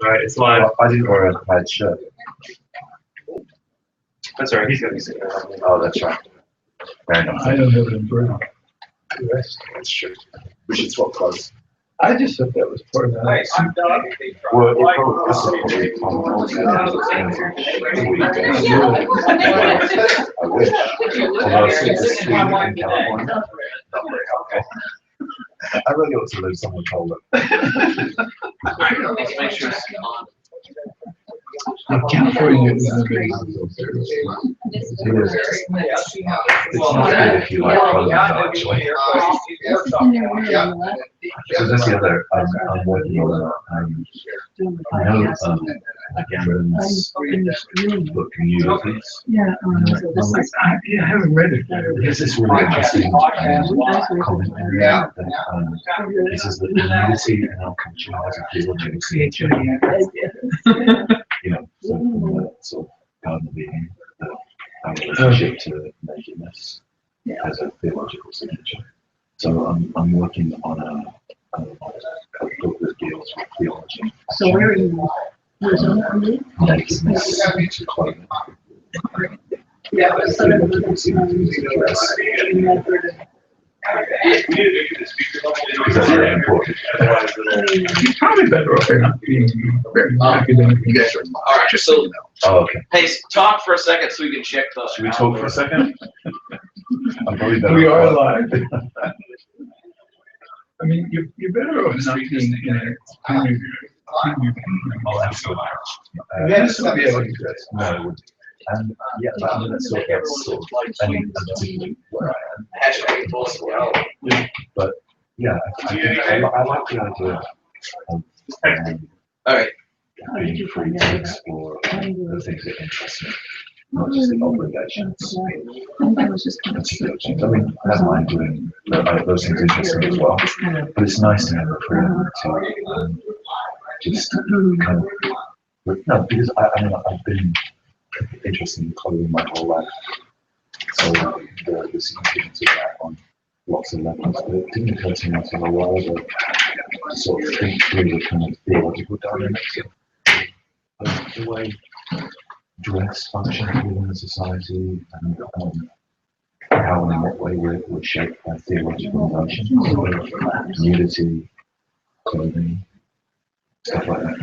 Right, it's live. I didn't wear a plaid shirt. That's all right. He's gonna be sitting there. Oh, that's right. Fair enough. I don't have an umbrella. That's true. We should swap clothes. I just thought that was part of that. Well, it probably I wish. Although I see this street in California, not very helpful. I really ought to live somewhere colder. Make sure it's on. California is amazing. It's not good if you like clothing, though, actually. So that's the other, I'm working on, I know, Gambrin's book communities. Yeah, I haven't read it. There's this really interesting commentary that this is the unity in our culture as a theological signature. You know, so from the sort of garden of Eden, our relationship to nakedness as a theological signature. So I'm working on a book that deals with theology. So where are you? Nakedness to clothing. Yeah, but sort of. Because that's very important. You're probably better off not being very academic. All right, so Oh, okay. hey, talk for a second so we can check the. Should we talk for a second? I'm probably better We are off. alive. I mean, you're better off not being in a kind of. Oh, absolutely. Yes, yeah, like that. No, it would. And yeah, I mean, that's sort of, I mean, particularly where I am. Hatchery as well. But yeah, I like the idea of All right. being free to explore the things that interest me, not just the obligations. And situations. I mean, I don't mind doing those things interest me as well, but it's nice to have the freedom to just kind of, no, because I mean, I've been interested in clothing my whole life, so the significance of that on lots of levels. But it didn't occur to me until a while ago to sort of think through the kind of theological dynamics of the way dress functions within the society and how and in what way we're shaped by theological notions, nudity, clothing, stuff like that.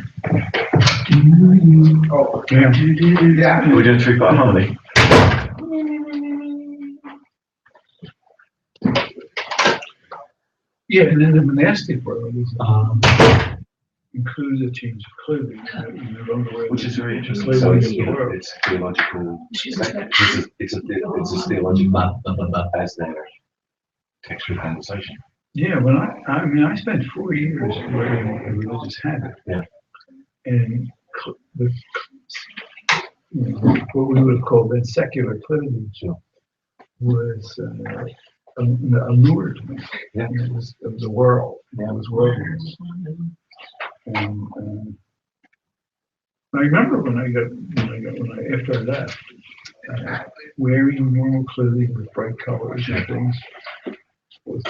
Oh, yeah. We're doing 3-part harmony. Yeah, and then the monastic world is includes a change of clothing, Which is very interesting. So it's, it's theological. It's a theological as their textual conversation. Yeah, when I mean, I spent 4 years wearing a religious habit. Yeah. And what we would have called then secular clothing was allured me. Yeah. It was a world. Yeah, it was worldliness. And I remember when I after I left, wearing normal clothing with bright colors and things was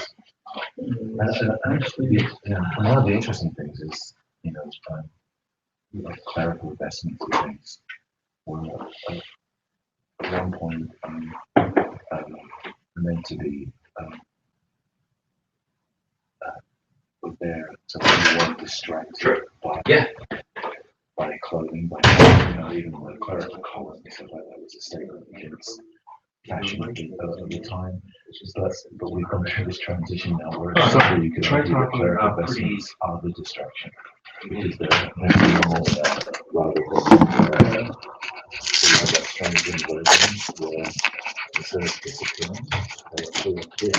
actually. Yeah. And one of the interesting things is, like clerical vestments and things were at one point meant to be were there so that you weren't distracted by clothing, by even the clerical collars and stuff like that was a statement against fashion of the time. But we've gone through this transition now where essentially you can argue that clerical vestments are the distraction because they're normal rather than so you have that strange inversion where instead of disappearing, they actually appear.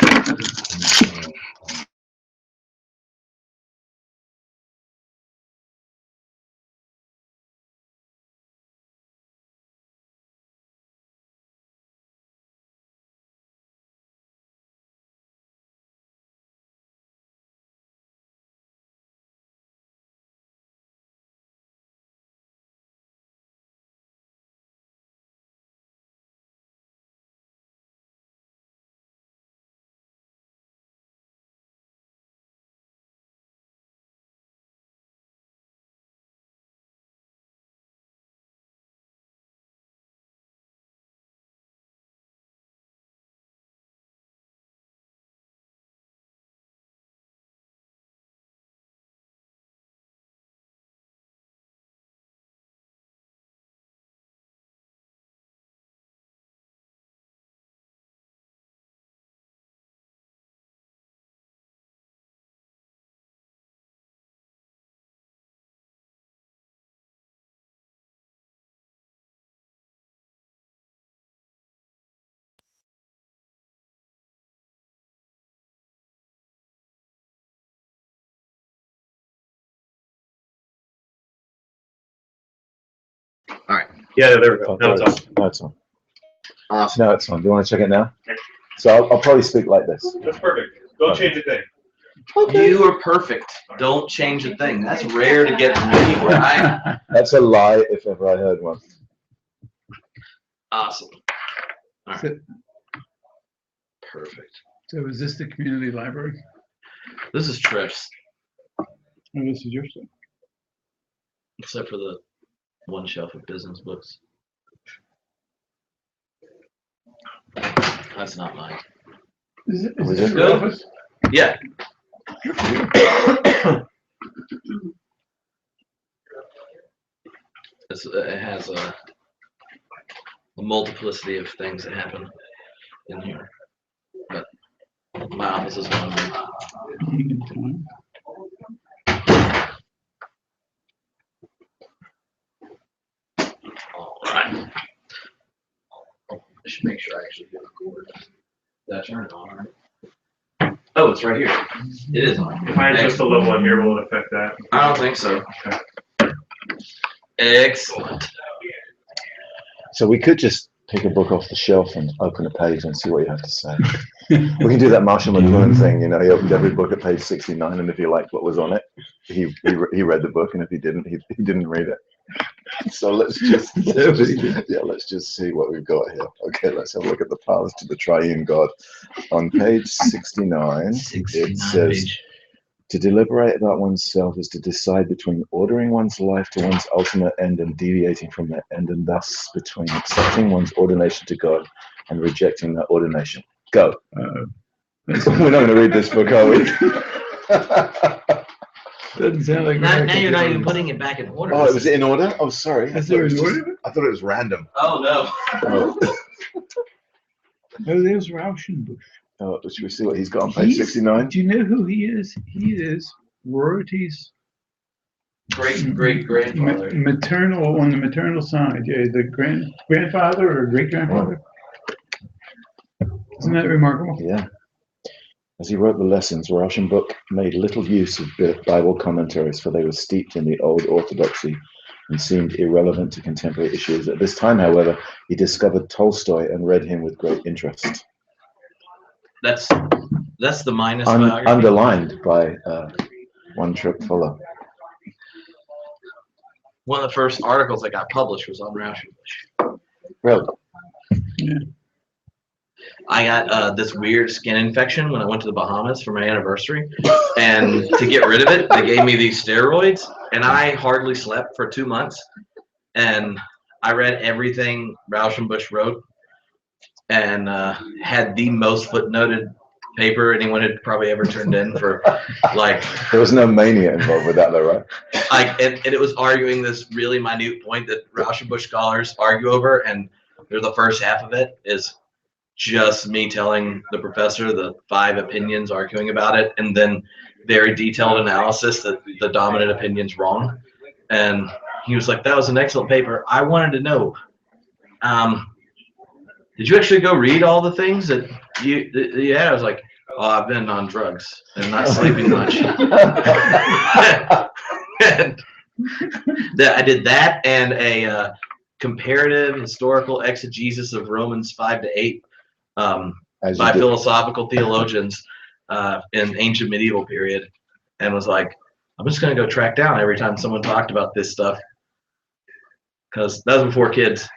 Yeah, there we go. Now it's on. No, it's on. Awesome. No, it's on. Do you want to check it now? So I'll probably speak like this. That's perfect. Don't change a thing. You are perfect. Don't change a thing. That's rare to get from me. Right? That's a lie if ever I heard one. Awesome. All right. So, Perfect. so is this the community library? This is Triff's, Oh, this is your stuff. except for the one shelf of business books. That's not mine. Is Was this it your good? office? Yeah. It has a multiplicity of things that happen in here, but my office is one of them. All right. I should make sure I actually get the cord. Did I turn it on? Right? Oh, it's right here. It is on. If I adjust the level on here, will it affect that? I don't think so. Excellent. So we could just pick a book off the shelf and open a page and see what you have to say. We can do that Marshall McLuhan thing, you know, he opened every book at page 69, and if he liked what was on it, he read the book, and if he didn't, he didn't read it. So let's just see what we've got here. Okay, let's have a look at the paths to the triune God. On page 69, it says, page. to deliberate about oneself is to decide between ordering one's life to one's ultimate end and deviating from that end, and thus between accepting one's ordination to God and rejecting that ordination. Go. We're not going to read this book, are we? Doesn't sound like. Now you're not even putting it back in order. Oh, it was in order? Oh, sorry. Is there an order? I thought it was random. Oh no. Oh, there's Rauschenbusch. Oh, should we see what he's got on page 69? Do you know who he is? He is Rority's Great grandfather. maternal, on the maternal side. Yeah, the grandfather or great grandfather. Isn't that remarkable? Yeah. As he wrote the lessons, Rauschenbusch made little use of Bible commentaries, for they were steeped in the old orthodoxy and seemed irrelevant to contemporary issues. At this time, however, he discovered Tolstoy and read him with great interest. That's the minus biography. Underlined by one Tripp Fuller. One of the first articles that got published was on Rauschenbusch. Really? Yeah. I got this weird skin infection when I went to the Bahamas for my anniversary, and to get rid of it, they gave me these steroids, and I hardly slept for 2 months, and I read everything Rauschenbusch wrote, and had the most footnoted paper anyone had probably ever turned in for, like. There was no mania involved with that, though, right? And it was arguing this really minute point that Rauschenbusch scholars argue over, and the first half of it is just me telling the professor the 5 opinions arguing about it, and then very detailed analysis that the dominant opinion's wrong. And he was like, that was an excellent paper. I wanted to know, did you actually go read all the things that you had? I was like, oh, I've been on drugs and not sleeping much. And I did that and a comparative historical exegesis of Romans 5-8 by philosophical theologians in ancient medieval period, and was like, I'm just going to go track down every time someone talked about this stuff, because that was before kids.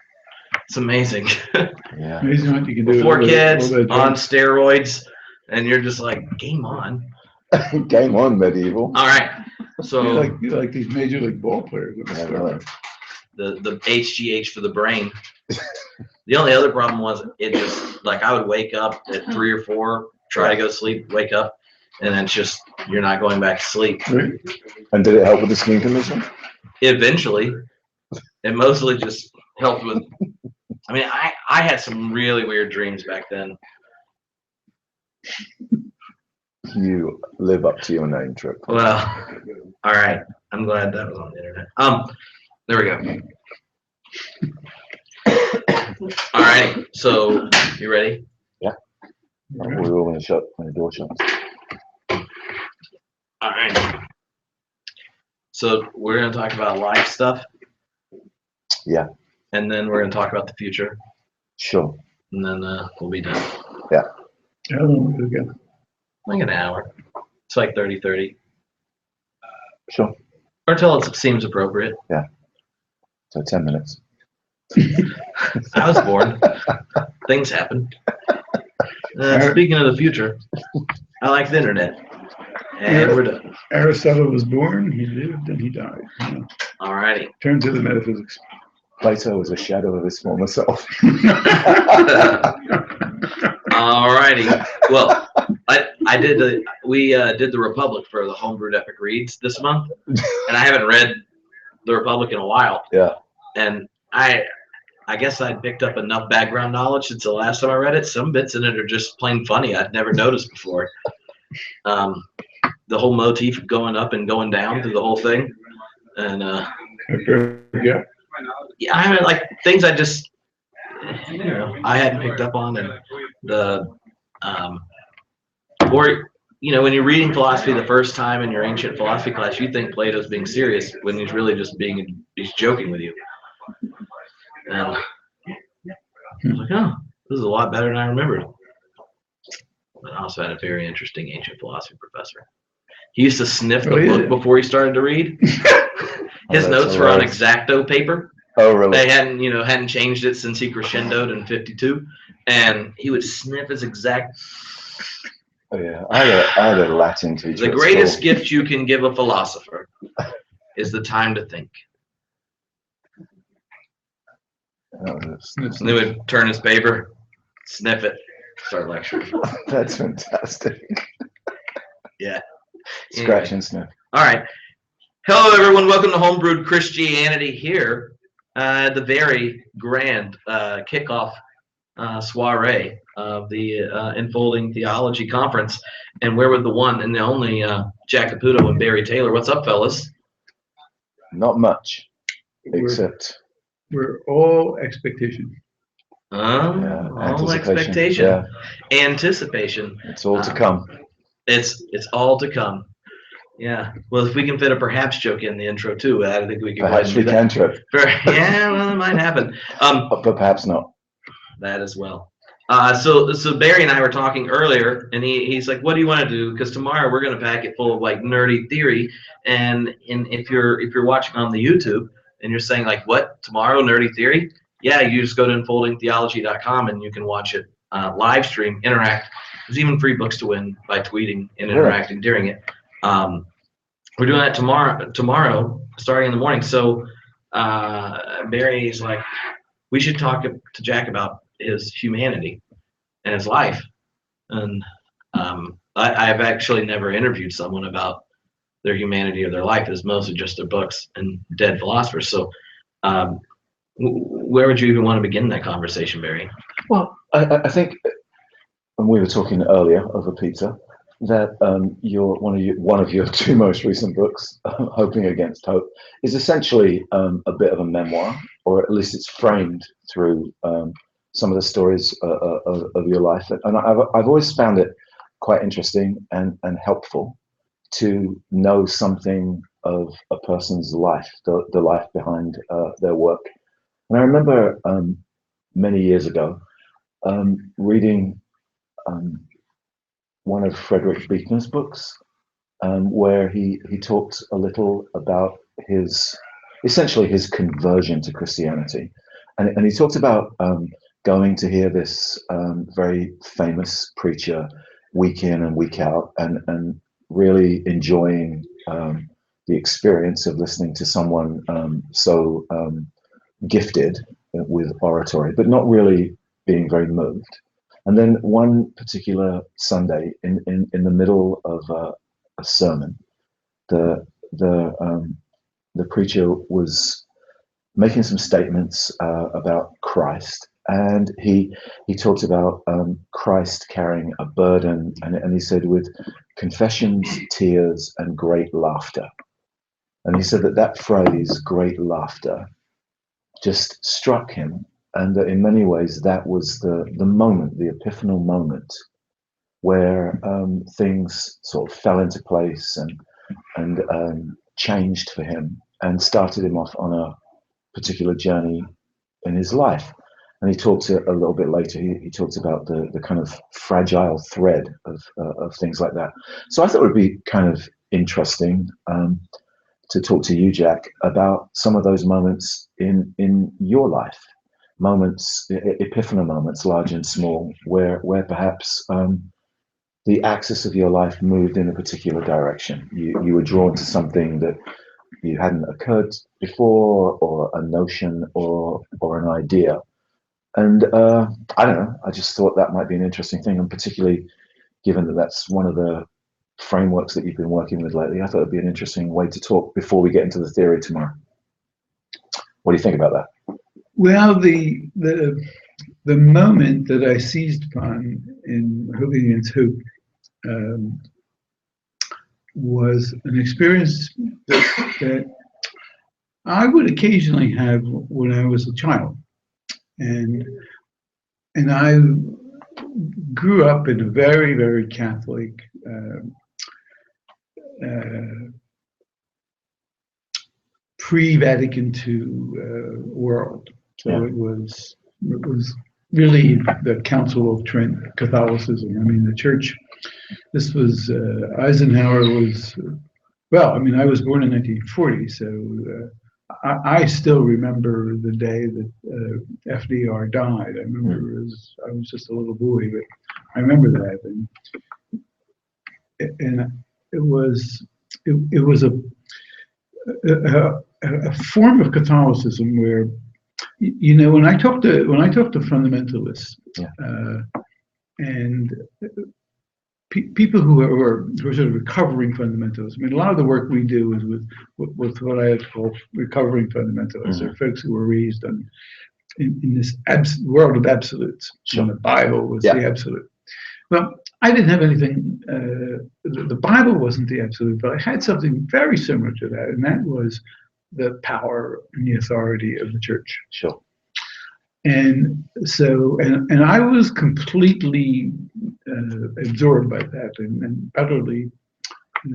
It's amazing. Yeah. Amazing what you can do. Before with kids, all that on drugs. steroids, and you're just like, game on. Game on, medieval. All right. So You're like these major league ball players. with Yeah, steroids. the HGH for the brain. The only other problem was it just, like, I would wake up at 3 or 4, try to go to sleep, wake up, and then it's just, you're not going back to sleep. Right? And did it help with the skin condition? Eventually, it mostly just helped with, I mean, I had some really weird dreams back then. You live up to your name, Tripp. Well, all right. I'm glad that was on the internet. There we go. All right. So, you ready? We were going to shut when the door shuts. All right. So we're going to talk about life stuff. Yeah. and then we're going to talk about the future, Sure. and then we'll be done. How long did it go? Like an hour. It's like 30. Sure. Or until it seems appropriate. So 10 minutes. I was bored. Things happen. Speaking of the future, I like the internet. And we're done. Aristotle was born, he lived, and he died. Alrighty. Turn to the metaphysics. Plato was a shadow of his former self. Alrighty. Well, we did the Republic for the Homebrewed Epic Reads this month, and I haven't read the Republic in a while. Yeah. And I guess I picked up enough background knowledge since the last time I read it. Some bits in it are just plain funny. I'd never noticed before. The whole motif of going up and going down through the whole thing, and Yeah. yeah, I mean, like things I just I hadn't picked up on, and the or when you're reading philosophy the first time in your ancient philosophy class, you think Plato's being serious when he's really just he's joking with you. And I was like, oh, this is a lot better than I remembered. But I also had a very interesting ancient philosophy professor. He used to sniff the book before he started to read. His notes were on X-Acto paper. Oh, really? They hadn't changed it since he crescendoed in '52, and he would sniff his exact. Oh, yeah. I had a Latin teacher. The greatest gift you can give a philosopher is the time to think. And they would turn his paper, sniff it, start lecturing. That's fantastic. Yeah. Scratch and sniff. All right. Hello, everyone. Welcome to Homebrewed Christianity here. The very grand kickoff soiree of the Unfolding Theology Conference. And we're with the one and the only Jack Caputo and Barry Taylor. What's up, fellas? Not much, except... We're all expectation. All expectation. Yeah. Anticipation. It's all to come. It's all to come. Yeah. Well, if we can fit a perhaps joke in the intro too, I think we can. Perhaps we can trip. Yeah, well, it might happen. But perhaps not. That as well. So Barry and I were talking earlier, and he's like, "What do you want to do? Because tomorrow we're going to pack it full of like nerdy theory, and if you're watching on the YouTube and you're saying like, what tomorrow nerdy theory? Yeah, you just go to unfoldingtheology.com and you can watch it live stream, interact. There's even free books to win by tweeting and interacting during it. We're doing that tomorrow, starting in the morning. So Barry's like, we should talk to Jack about his humanity and his life. And I've actually never interviewed someone about their humanity or their life. It's mostly just their books and dead philosophers. So where would you even want to begin that conversation, Barry? Well, I think, and we were talking earlier over pizza, that one of your two most recent books, Hoping Against Hope, is essentially a bit of a memoir, or at least it's framed through some of the stories of your life. And I've always found it quite interesting and helpful to know something of a person's life, the life behind their work. And I remember many years ago reading one of Frederick Buechner's books, where he talked a little about essentially his conversion to Christianity. And he talked about going to hear this very famous preacher week in and week out, and really enjoying the experience of listening to someone so gifted with oratory, but not really being very moved. And then one particular Sunday, in the middle of a sermon, the preacher was making some statements about Christ, and he talked about Christ carrying a burden, and he said, with confessions, tears, and great laughter. And he said that phrase, great laughter, just struck him, and that in many ways that was the moment, the epiphanal moment, where things sort of fell into place and changed for him, and started him off on a particular journey in his life. And he talks a little bit later. He talks about the kind of fragile thread of things like that. So I thought it would be kind of interesting to talk to you, Jack, about some of those moments in your life, moments, epiphanal moments, large and small, where perhaps the axis of your life moved in a particular direction. You were drawn to something that you hadn't occurred before, or a notion, or an idea. And I don't know, I just thought that might be an interesting thing, and particularly given that that's one of the frameworks that you've been working with lately, I thought it'd be an interesting way to talk before we get into the theory tomorrow. What do you think about that? Well, the moment that I seized upon in Hope Against Hope was an experience that I would occasionally have when I was a child. And I grew up in a very, very Catholic pre-Vatican II world. So it was really the Council of Trent Catholicism. I mean, the church. This was Eisenhower was. Well, I mean, I was born in 1940, so. I still remember the day that FDR died. I remember I was just a little boy, but I remember that, and it was a form of Catholicism where, you know, when I talk to fundamentalists, and people who are sort of recovering fundamentalists. I mean, a lot of the work we do is with what I call recovering fundamentalists. They're folks who were raised in this world of absolutes. Sure. And the Bible was the absolute. Well, I didn't have anything. The Bible wasn't the absolute, but I had something very similar to that, and that was the power and the authority of the church. Sure. And so, and I was completely absorbed by that and utterly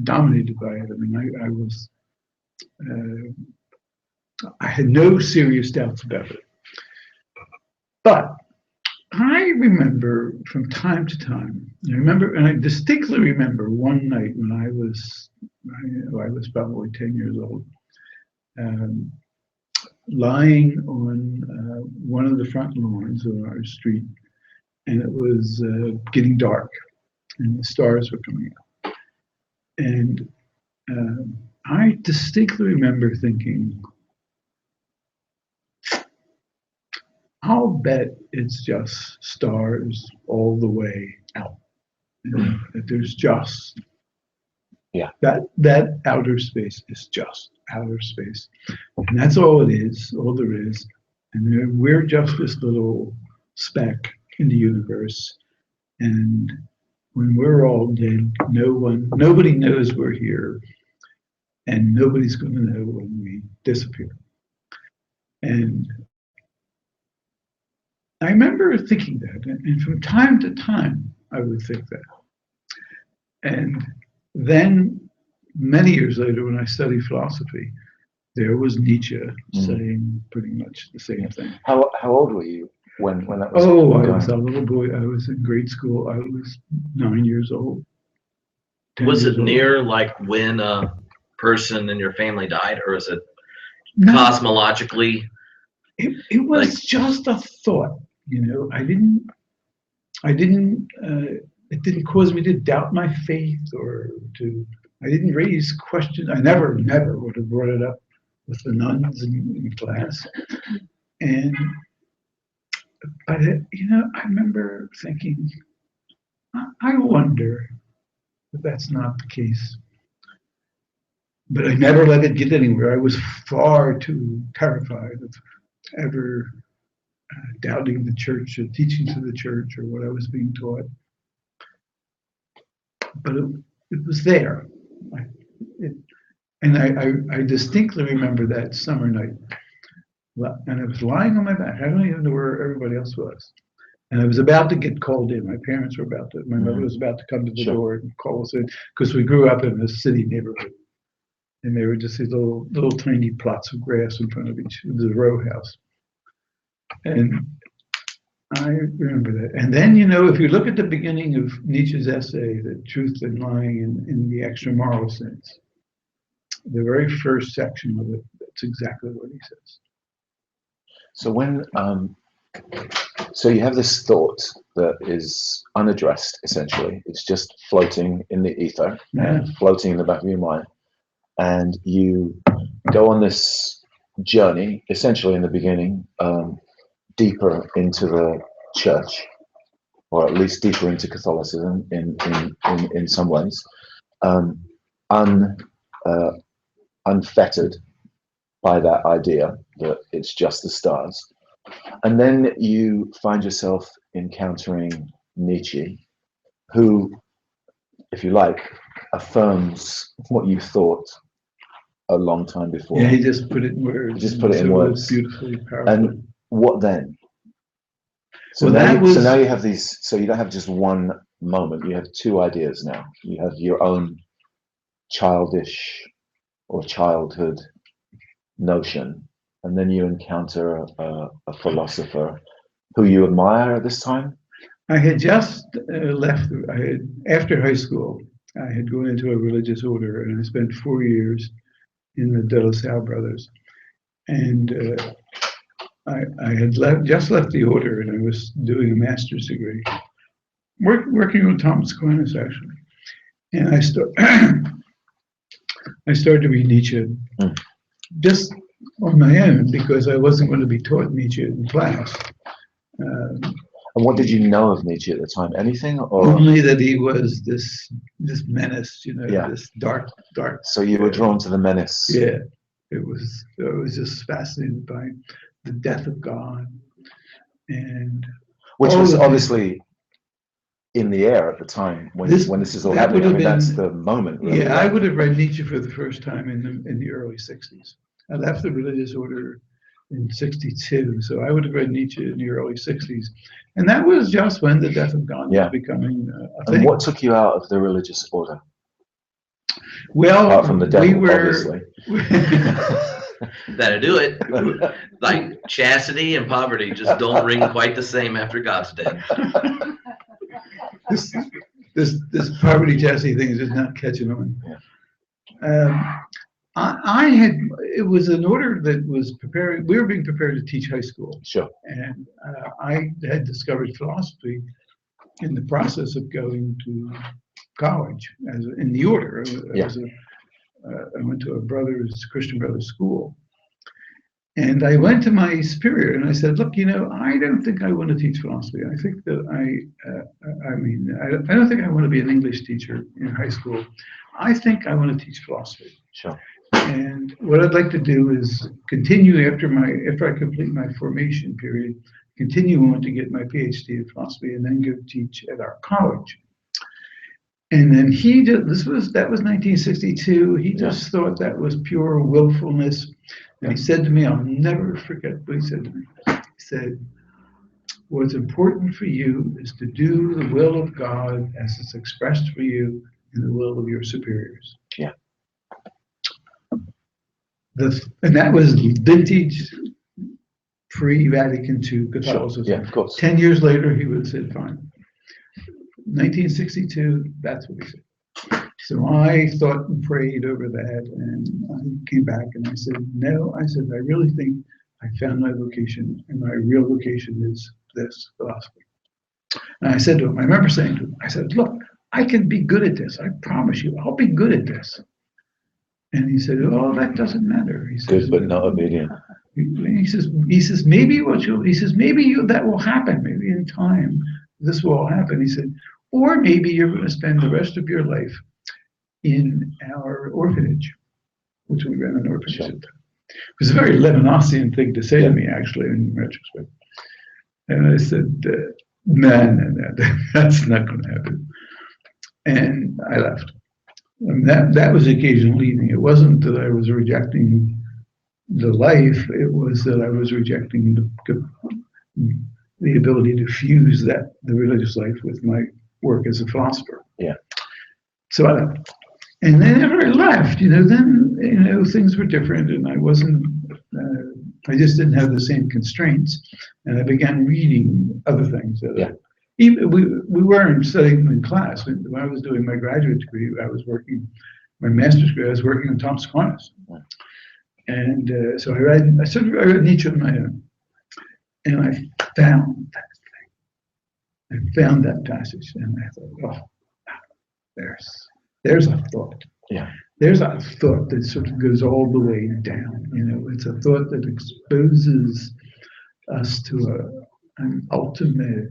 dominated by it. I mean, I had no serious doubts about it. But I remember from time to time, and I distinctly remember one night when I was probably 10 years old, lying on one of the front lawns of our street, and it was getting dark, and the stars were coming out. And I distinctly remember thinking, I'll bet it's just stars all the way out. That there's just that outer space is just outer space, and that's all it is, all there is. And we're just this little speck in the universe. And when we're all dead, nobody knows we're here, and nobody's going to know when we disappear. And I remember thinking that, and from time to time, I would think that. And then, many years later, when I studied philosophy, there was Nietzsche saying pretty much the same thing. How old were you when that was? Oh, I was a little boy. I was in grade school. I was 9 years old. Was it near like when a person in your family died, or is it cosmologically? It was just a thought, you know. It didn't cause me to doubt my faith I didn't raise questions. I never would have brought it up with the nuns in class. But I remember thinking, I wonder if that's not the case. But I never let it get anywhere. I was far too terrified of ever doubting the church or teaching to the church or what I was being taught. But it was there. I distinctly remember that summer night. And I was lying on my back. I don't even know where everybody else was. And I was about to get called in. My mother was about to come to the door and call us in, because we grew up in a city neighborhood. And there were just these little tiny plots of grass in front of each. It was a row house. And I remember that. And then, if you look at the beginning of Nietzsche's essay, The Truth and Lying in the Extra Moral Sense, the very first section of it, that's exactly what he says. So so you have this thought that is unaddressed, essentially. It's just floating in the ether, floating in the back of your mind. And you go on this journey, essentially in the beginning, deeper into the church, or at least deeper into Catholicism in some ways, unfettered by that idea that it's just the stars. And then you find yourself encountering Nietzsche, who, if you like, affirms what you thought a long time before. Yeah, he just put it in words. He just put it in words. Beautifully, powerful. And what then? So, Well, so now you have these, so you don't have just one moment, you have two ideas now. You have your own childish or childhood notion, and then you encounter a philosopher who you admire at this time? I had just left, after high school, I had gone into a religious order, and I spent 4 years in the De La Salle Brothers. And I had just left the order, and I was doing a master's degree, working with Thomas Aquinas, actually. And I started to read Nietzsche just on my own, because I wasn't going to be taught Nietzsche in class. And what did you know of Nietzsche at the time? Anything? Or only that he was this menace, this dark. So you were drawn to the menace. Yeah, I was just fascinated by the death of God, and which was obviously in the air at the time when this is all happening. I mean, that's the moment. Really, yeah, right? I would have read Nietzsche for the first time in the early '60s. I left the religious order in '62, so I would have read Nietzsche in the early '60s, and that was just when the death of God was becoming a thing. And what took you out of the religious order? Well, apart from the devil, obviously. That'll do it. Like chastity and poverty just don't ring quite the same after God's dead. This poverty chastity thing is just not catching on. Yeah. It was an order that was preparing, we were being prepared to teach high school. Sure. And I had discovered philosophy in the process of going to college in the order. I went to a Christian Brothers school. And I went to my superior and I said, look, I don't think I want to teach philosophy. I think that I don't think I want to be an English teacher in high school. I think I want to teach philosophy. Sure. And what I'd like to do is continue after I complete my formation period, continue on to get my PhD in philosophy and then go teach at our college. And then that was 1962. He just thought that was pure willfulness. And he said to me, I'll never forget what he said to me. He said, what's important for you is to do the will of God as it's expressed for you in the will of your superiors. Yeah. And that was vintage pre-Vatican II Catholicism. Sure. Yeah, of course. 10 years later, he would have said, fine. 1962, that's what he said. So I thought and prayed over that, and I came back and I said, no, I really think I found my vocation, and my real vocation is this philosophy. And I said to him, I remember saying to him, I said, look, I can be good at this. I promise you, I'll be good at this. And he said, oh, that doesn't matter. He says, good but not obedient. He says, maybe that will happen. Maybe in time, this will all happen. He said, or maybe you're going to spend the rest of your life in our orphanage, which we ran an orphanage. Sure. It was a very Levinasian thing to say to me, actually, in retrospect. And I said, no, that's not going to happen. And I left. And that was the occasion leaving. It wasn't that I was rejecting the life, it was that I was rejecting the ability to fuse the religious life with my work as a philosopher. Yeah. So I left. And then after I left, then things were different, and I wasn't I just didn't have the same constraints, and I began reading other things. Yeah. Even we weren't studying them in class. When I was doing my graduate degree, I was working, my master's degree, I was working on Thomas Aquinas. And so I read Nietzsche on my own, and I found that thing. I found that passage, and I thought, oh, there's a thought. Yeah. There's a thought that sort of goes all the way down. It's a thought that exposes us to an ultimate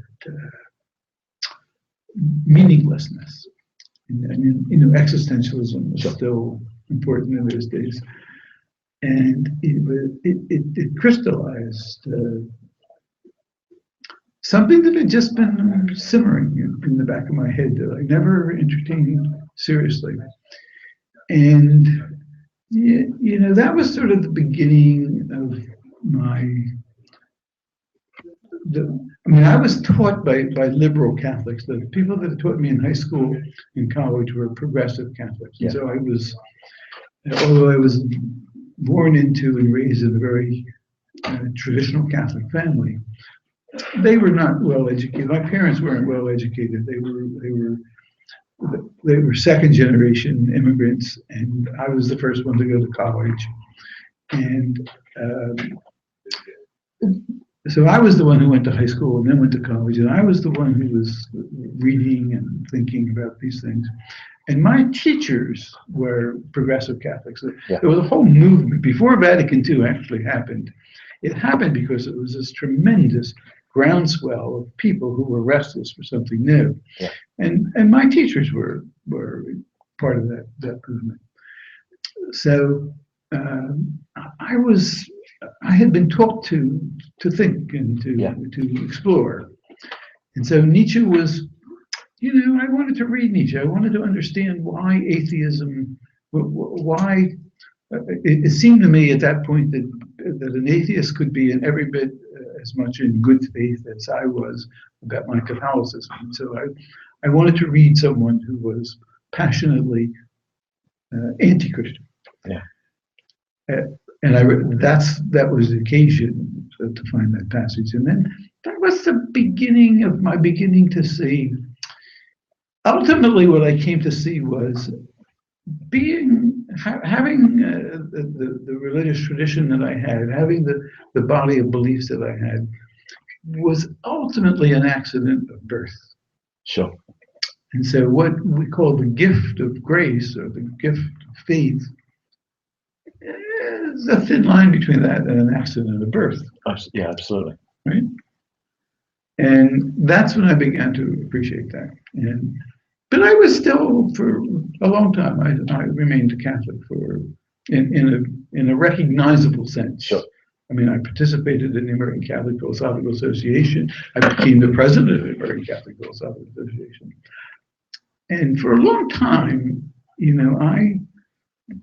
meaninglessness. And existentialism is still important in those days. And it crystallized something that had just been simmering in the back of my head that I never entertained seriously. And that was sort of the beginning of I was taught by liberal Catholics. The people that taught me in high school and college were progressive Catholics. And so although I was born into and raised in a very traditional Catholic family, they were not well educated. My parents weren't well educated. They were second generation immigrants, and I was the first one to go to college. And so I was the one who went to high school and then went to college, and I was the one who was reading and thinking about these things. And my teachers were progressive Catholics. Yeah. There was a whole movement before Vatican II actually happened. It happened because it was this tremendous groundswell of people who were restless for something new. Yeah. And my teachers were part of that movement. So I had been taught to think and to explore. And so Nietzsche was, I wanted to read Nietzsche. I wanted to understand why atheism, why it seemed to me at that point that an atheist could be in every bit as much in good faith as I was about my Catholicism. And so I wanted to read someone who was passionately anti-Christian. Yeah. And that was the occasion to find that passage. And then that was the beginning of my beginning to see. Ultimately, what I came to see was having the religious tradition that I had, having the body of beliefs that I had, was ultimately an accident of birth. Sure. And so what we call the gift of grace or the gift of faith is a thin line between that and an accident of birth. Yeah, absolutely. Right? And that's when I began to appreciate that. But I was still, for a long time, I remained a Catholic in a recognizable sense. Sure. I mean, I participated in the American Catholic Philosophical Association. I became the president of the American Catholic Philosophical Association. And for a long time,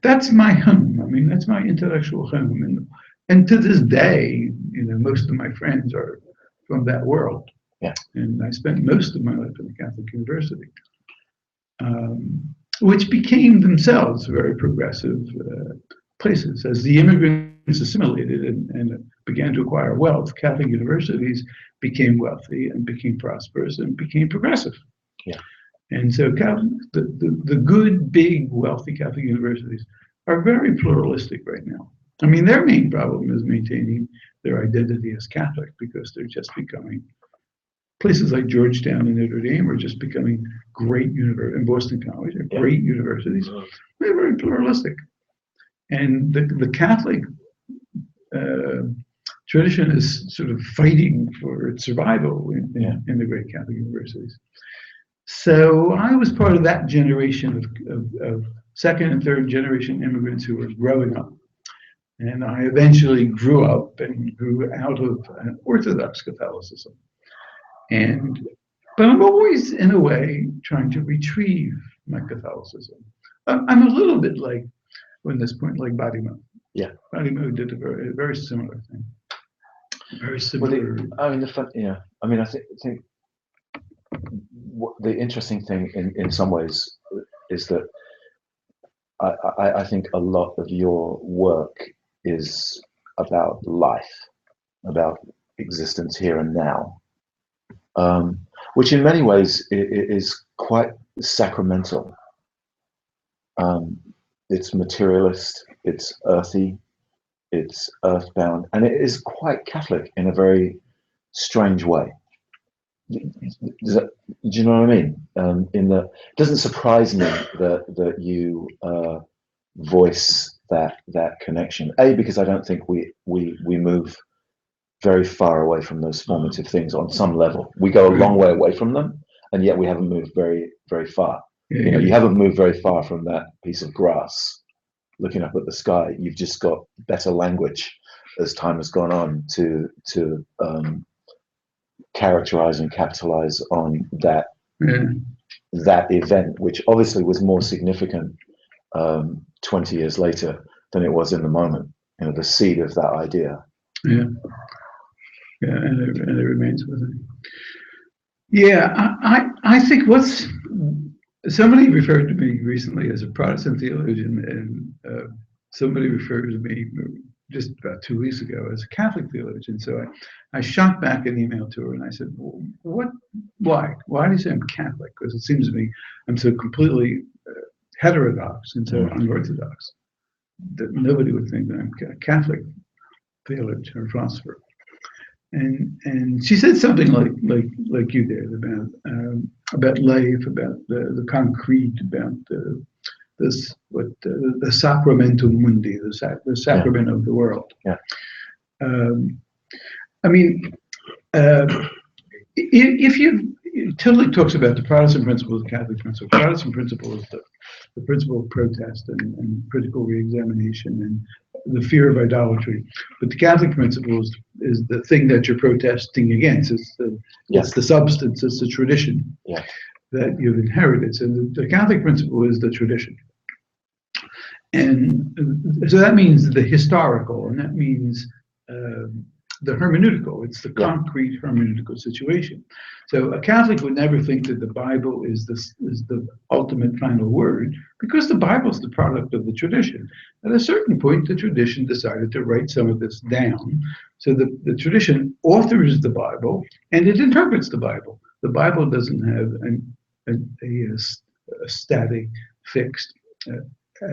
that's my home. I mean, that's my intellectual home. And to this day, most of my friends are from that world. Yeah. And I spent most of my life in a Catholic university, which became themselves very progressive places. As the immigrants assimilated and began to acquire wealth, Catholic universities became wealthy and became prosperous and became progressive. Yeah. And so the good, big, wealthy Catholic universities are very pluralistic right now. I mean, their main problem is maintaining their identity as Catholic because they're just becoming, places like Georgetown and Notre Dame are just becoming great universities, and Boston College are great universities. They're very pluralistic. And the Catholic tradition is sort of fighting for its survival in the great Catholic universities. So I was part of that generation of second and third generation immigrants who were growing up. And I eventually grew up and grew out of an Orthodox Catholicism. But I'm always, in a way, trying to retrieve my Catholicism. I'm a little bit like, at this point, like Badiamo. Yeah. Badiamo did a very similar thing. Very similar. I think the interesting thing in some ways is that I think a lot of your work is about life, about existence here and now, which in many ways is quite sacramental. It's materialist, it's earthy, it's earthbound, and it is quite Catholic in a very strange way. Do you know what I mean? It doesn't surprise me that you voice that connection. Because I don't think we move very far away from those formative things on some level. We go a long way away from them, and yet we haven't moved very, very far. You haven't moved very far from that piece of grass looking up at the sky. You've just got better language as time has gone on to characterize and capitalize on that event, which obviously was more significant 20 years later than it was in the moment. The seed of that idea. And it remains with it. Yeah, I think somebody referred to me recently as a Protestant theologian, and somebody referred to me just about 2 weeks ago as a Catholic theologian. So I shot back an email to her and I said, why do you say I'm Catholic? Because it seems to me I'm so completely heterodox and so unorthodox that nobody would think that I'm a Catholic theologian or philosopher. And she said something like you did about life, about the concrete, about the sacramentum mundi, the sacrament of the world. Yeah. Tillich talks about the Protestant principle, the Catholic principle. The Protestant principle is the principle of protest and critical reexamination and the fear of idolatry. But the Catholic principle is the thing that you're protesting against. It's the substance, it's the tradition that you've inherited. So the Catholic principle is the tradition. And so that means the historical, and that means the hermeneutical. It's the concrete hermeneutical situation. So a Catholic would never think that the Bible is the ultimate final word, because the Bible is the product of the tradition. At a certain point, the tradition decided to write some of this down. So the tradition authors the Bible, and it interprets the Bible. The Bible doesn't have a static, fixed,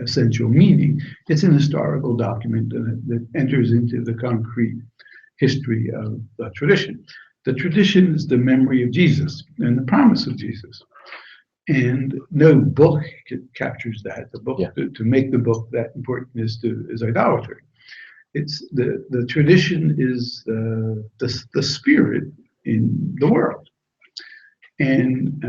essential meaning. It's an historical document that enters into the concrete history of the tradition. The tradition is the memory of Jesus and the promise of Jesus. And no book captures that. The book, to make the book that important is idolatry. It's the tradition is the spirit in the world. And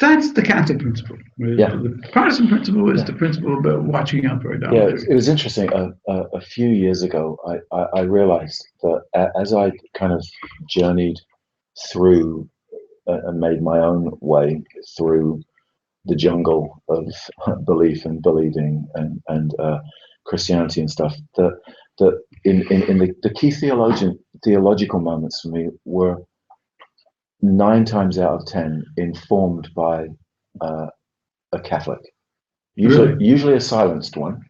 that's the Catholic principle. The Protestant principle is the principle about watching out for idolatry. Yeah, it was interesting. A few years ago, I realized that as I kind of journeyed through and made my own way through the jungle of belief and believing and Christianity and stuff, that in the key theological moments for me were 9 times out of 10 informed by a Catholic, usually a silenced one.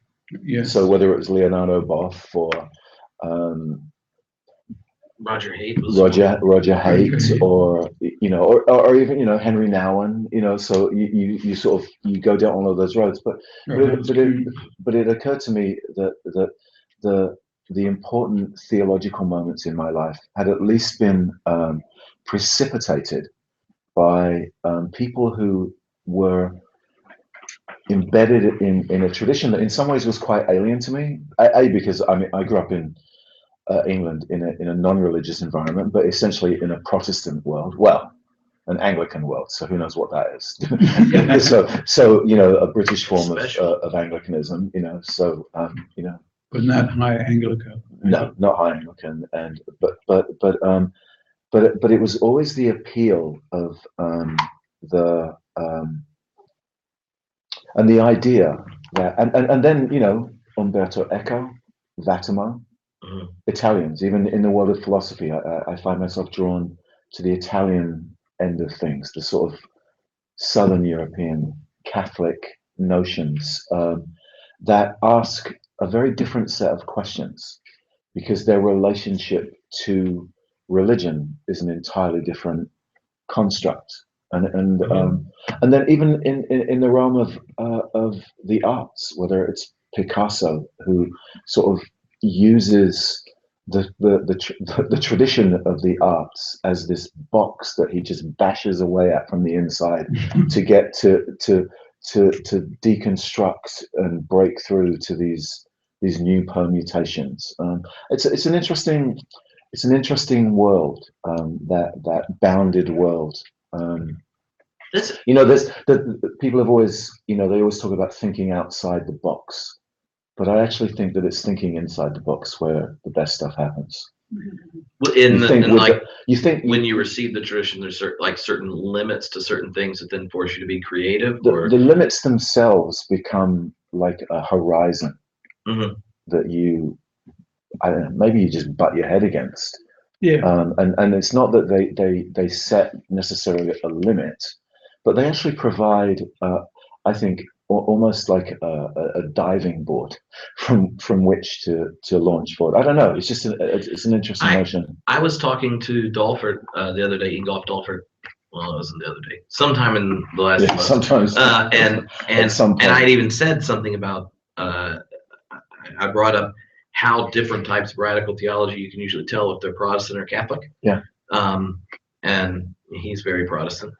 Yes. So whether it was Leonardo Boff or Roger Haight, or or even Henry Nouwen, so you sort of you go down all of those roads, but it occurred to me that the important theological moments in my life had at least been precipitated by people who were embedded in a tradition that in some ways was quite alien to me. Because I grew up in England in a non-religious environment, but essentially in a Protestant world. Well, an Anglican world. So who knows what that is? so a British form of Anglicanism. But not high Anglican. No, not high Anglican, but it was always the appeal of and the idea that and then Umberto Eco, Vattimo, Italians. Even in the world of philosophy, I find myself drawn to the Italian end of things, the sort of Southern European Catholic notions that ask a very different set of questions, because their relationship to religion is an entirely different construct. And then even in the realm of the arts, whether it's Picasso, who sort of uses the tradition of the arts as this box that he just bashes away at from the inside to get to deconstruct and break through to these new permutations. It's an interesting world, that bounded world. There's people have always, they always talk about thinking outside the box, but I actually think that it's thinking inside the box where the best stuff happens. You think when you receive the tradition, there's certain limits to certain things that then force you to be creative. The limits themselves become like a horizon that you, I don't know, maybe you just butt your head against. Yeah. And it's not that they set necessarily a limit, but they actually provide, I think, almost like a diving board from which to launch forward. I don't know. It's just it's an interesting notion. I was talking to Dolford the other day, Ingolf Dolford. Well, it wasn't the other day. Sometime in the last month. Sometimes. And I'd even said something about. I brought up how different types of radical theology you can usually tell if they're Protestant or Catholic. Yeah. And he's very Protestant.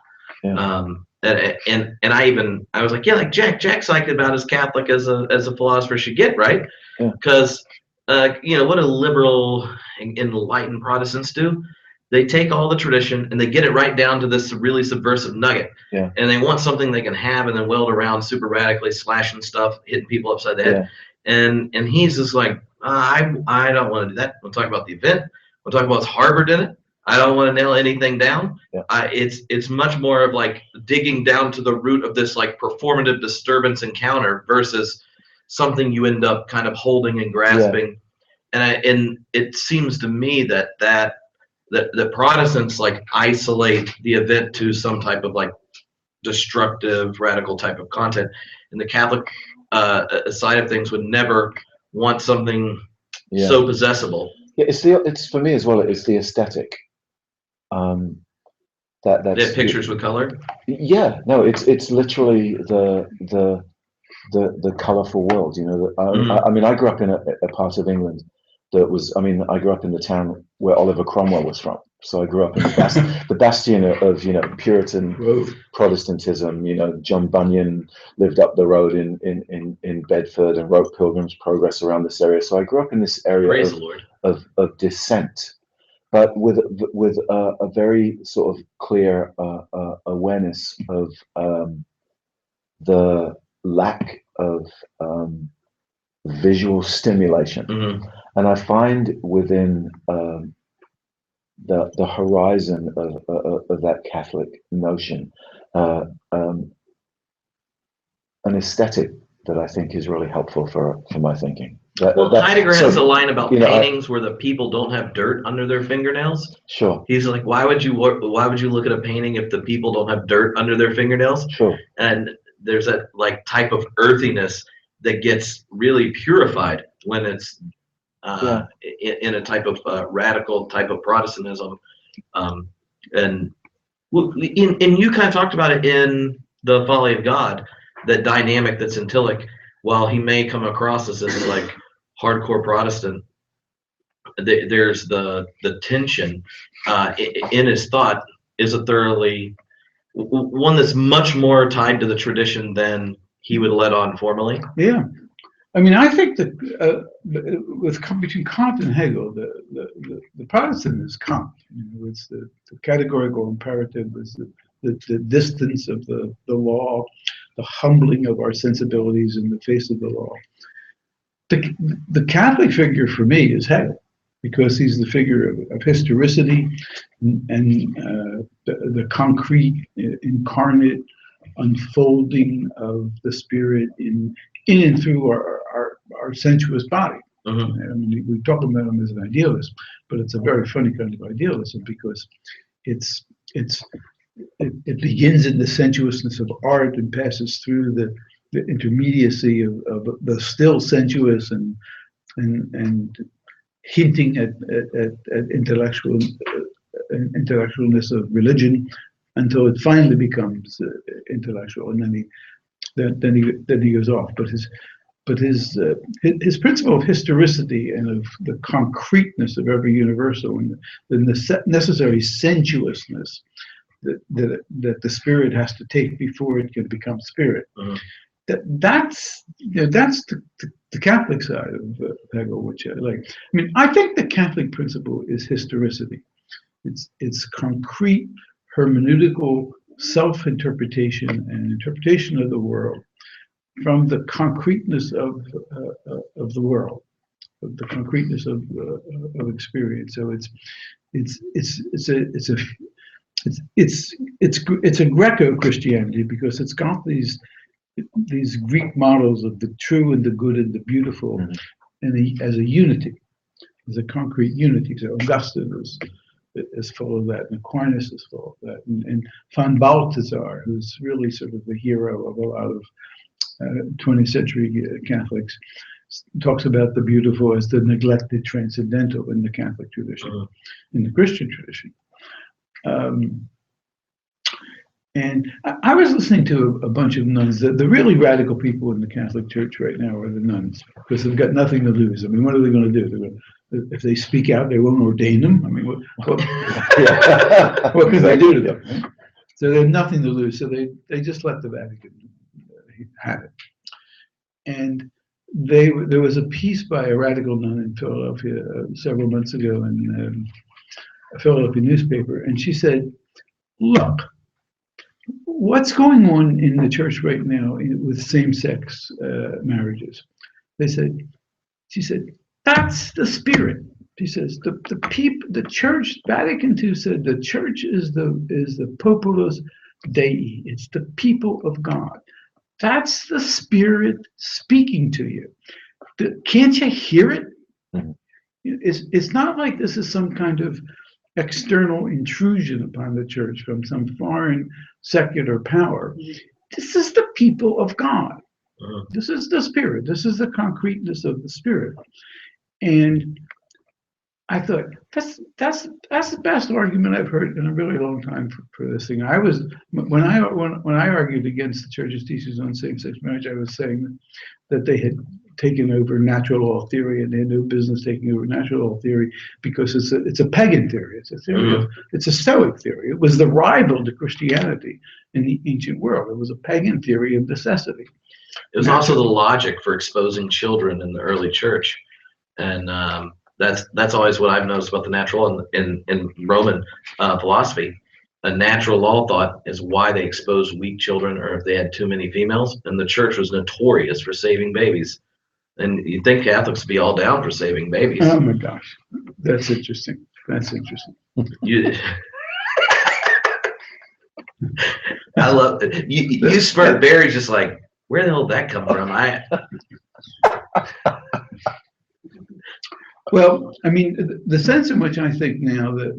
Yeah. And I was like, yeah, like Jack's like about as Catholic as a philosopher should get, right? Because what do liberal and enlightened Protestants do? They take all the tradition and they get it right down to this really subversive nugget. Yeah. And they want something they can have and then weld around super radically, slashing stuff, hitting people upside the head. Yeah. And he's just like, I don't want to do that. We'll talk about the event. We'll talk about what's harbored in it. I don't want to nail anything down. Yeah. It's much more of like digging down to the root of this like performative disturbance encounter versus something you end up kind of holding and grasping. Yeah. And it seems to me that the Protestants like isolate the event to some type of like destructive, radical type of content, and the Catholic side of things would never want something so possessible. Yeah, it's for me as well. It's the aesthetic. That's pictures with color. Yeah, no, it's literally the colorful world. I mean, I grew up in a part of England that was. I mean, I grew up in the town where Oliver Cromwell was from. So I grew up in the bastion of Puritan Protestantism. John Bunyan lived up the road in Bedford and wrote Pilgrim's Progress around this area. So I grew up in this area of dissent, but with a very sort of clear awareness of the lack of visual stimulation. Mm-hmm. And I find within the horizon of that Catholic notion an aesthetic that I think is really helpful for my thinking. Heidegger has a line about paintings where the people don't have dirt under their fingernails. Sure. He's like, why would you look at a painting if the people don't have dirt under their fingernails? Sure. And there's that like type of earthiness that gets really purified when it's in a type of radical type of Protestantism. And you kind of talked about it in The Folly of God, that dynamic that's in Tillich. While he may come across as this like hardcore Protestant, there's the tension in his thought is a thoroughly one that's much more tied to the tradition than he would let on formally. Yeah. I mean, I think that between Kant and Hegel, the Protestant is Kant. It's the categorical imperative, is the distance of the law, the humbling of our sensibilities in the face of the law. The Catholic figure for me is Hegel, because he's the figure of historicity and the concrete, incarnate unfolding of the spirit in and through our sensuous body. Mm-hmm. I mean, we talk about him as an idealist, but it's a very funny kind of idealism, because it begins in the sensuousness of art and passes through the intermediacy of the still sensuous and hinting at intellectualness of religion until it finally becomes intellectual, and then he goes off. But his principle of historicity and of the concreteness of every universal and the necessary sensuousness that the spirit has to take before it can become spirit. That's the Catholic side of Hegel, which I like. I mean, I think the Catholic principle is historicity. It's concrete hermeneutical self-interpretation and interpretation of the world from the concreteness of the world, of the concreteness of experience. So it's a Greco-Christianity because it's got these Greek models of the true and the good and the beautiful, and as a unity, as a concrete unity. So Augustine is full of that, and Aquinas is full of that, and von Balthasar, who's really sort of the hero of a lot of 20th century Catholics, talks about the beautiful as the neglected transcendental in the Catholic tradition, in the Christian tradition. And I was listening to a bunch of nuns. The really radical people in the Catholic Church right now are the nuns, because they've got nothing to lose. I mean, what are they going to do? If they speak out, they won't ordain them. I mean, what can they do to them? So they have nothing to lose. So they just let the Vatican have it. And there was a piece by a radical nun in Philadelphia several months ago in a Philadelphia newspaper, and she said, "Look, what's going on in the church right now with same-sex marriages?" She said, "That's the spirit." She says, the church, Vatican II said, the church is the populus Dei. It's the people of God. That's the spirit speaking to you. Can't you hear it? It's not like this is some kind of external intrusion upon the church from some foreign secular power. This is the people of God. This is the spirit. This is the concreteness of the spirit. And I thought that's the best argument I've heard in a really long time for this thing. When I argued against the church's thesis on same-sex marriage, I was saying that they had taken over natural law theory, and they had no business taking over natural law theory because it's a pagan theory. It's a theory it's a Stoic theory. It was the rival to Christianity in the ancient world. It was a pagan theory of necessity. It was also the logic for exposing children in the early church, and that's always what I've noticed about the natural law in Roman philosophy. A natural law thought is why they exposed weak children, or if they had too many females, and the church was notorious for saving babies. And you'd think Catholics would be all down for saving babies. Oh my gosh, that's interesting. I love it. You spurt Barry's just like, where the hell did that come from? Well, I mean, the sense in which I think now that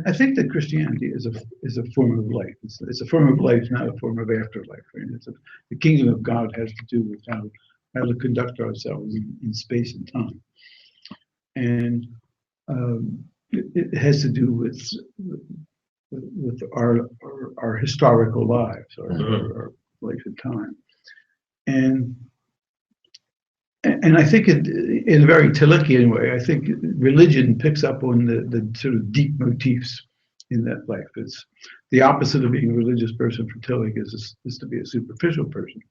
I think that Christianity is a form of life. It's a form of life, not a form of afterlife. Right? The kingdom of God has to do with how to conduct ourselves in space and time, and it has to do with our historical lives, our life and time, and I think in a very Tillichian way, I think religion picks up on the sort of deep motifs in that life. It's the opposite of being a religious person for Tillich is to be a superficial person,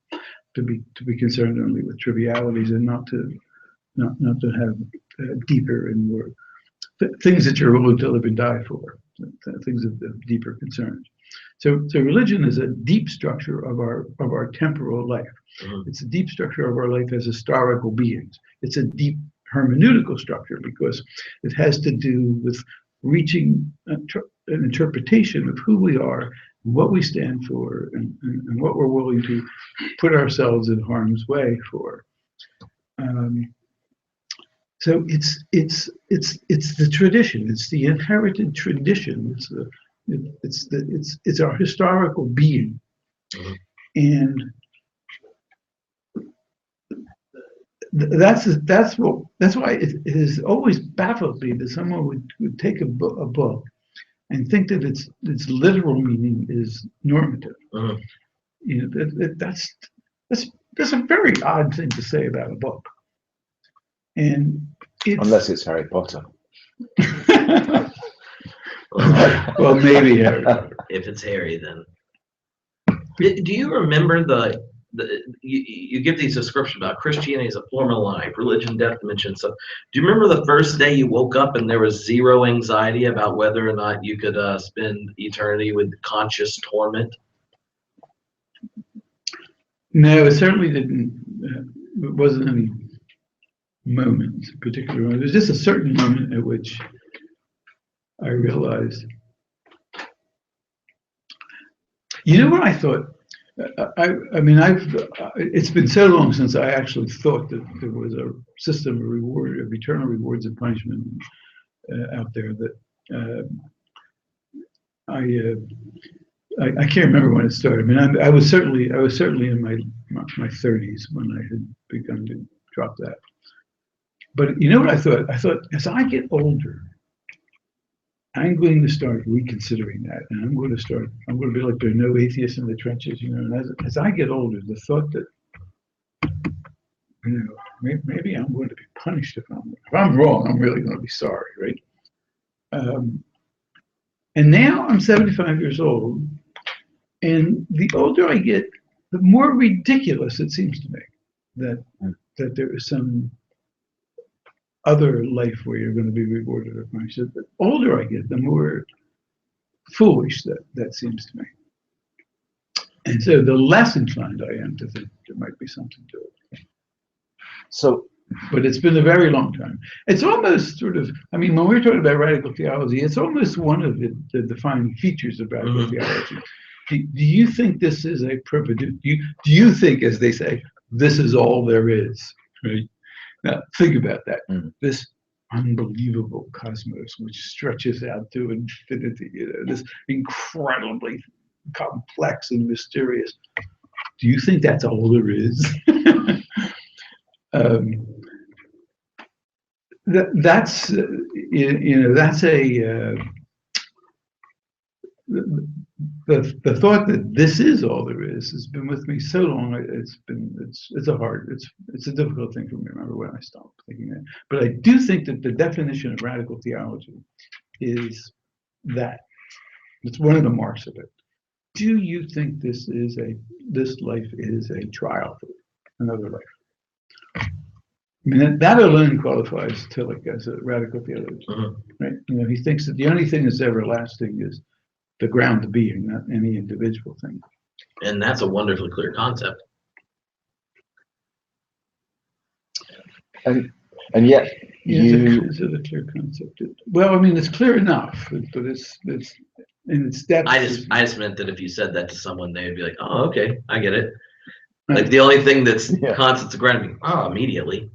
to be concerned only with trivialities and not to have deeper and more things that you're willing to live and die for, things of deeper concerns. So religion is a deep structure of our temporal life. It's a deep structure of our life as historical beings. It's a deep hermeneutical structure because it has to do with reaching an interpretation of who we are, and what we stand for, and what we're willing to put ourselves in harm's way for. So it's the tradition. It's the inherited tradition. It's our historical being, and that's why it has always baffled me that someone would take a book and think that its literal meaning is normative. Mhm. You know, that's a very odd thing to say about a book. And Unless it's Harry Potter. well, maybe Harry. If it's Harry, then. Do you remember you give these descriptions about Christianity as a form of life, religion, death, dimension, stuff. Do you remember the first day you woke up and there was zero anxiety about whether or not you could spend eternity with conscious torment? No, it certainly didn't. It wasn't any moment, particular moment. There's just a certain moment at which I realized. You know what I thought? I mean, it's been so long since I actually thought that there was a system of eternal rewards and punishment out there that I can't remember when it started. I mean, I was certainly in my 30s when I had begun to drop that. But you know what I thought? I thought as I get older, I'm going to start reconsidering that, and I'm going to be like, there are no atheists in the trenches, you know. And as I get older, the thought that, you know, maybe I'm going to be punished if I'm wrong. I'm really going to be sorry, right? And now I'm 75 years old, and the older I get, the more ridiculous it seems to me that there is some other life where you're going to be rewarded or punished. The older I get, the more foolish that seems to me. And so the less inclined I am to think there might be something to it. So, but it's been a very long time. It's almost sort of, I mean, when we're talking about radical theology, it's almost one of the defining features of radical theology. Do you think this is a do you think, as they say, this is all there is, right? Now, think about that. This unbelievable cosmos, which stretches out to infinity, you know, this incredibly complex and mysterious. Do you think that's all there is? That's you know, that's a the thought that this is all there is has been with me so long. It's a difficult thing for me to remember when I stopped thinking that. But I do think that the definition of radical theology is that. It's one of the marks of it. Do you think this life is a trial for another life? I mean, that alone qualifies Tillich as a radical theologian, right? You know, he thinks that the only thing that's everlasting is the ground of being, not any individual thing. And that's a wonderfully clear concept. And yet Is it a clear concept? Well, I mean, it's clear enough, but it's in its depth. I just meant that if you said that to someone, they would be like, "Oh, okay, I get it." Like the only thing that's constant to ground being, immediately.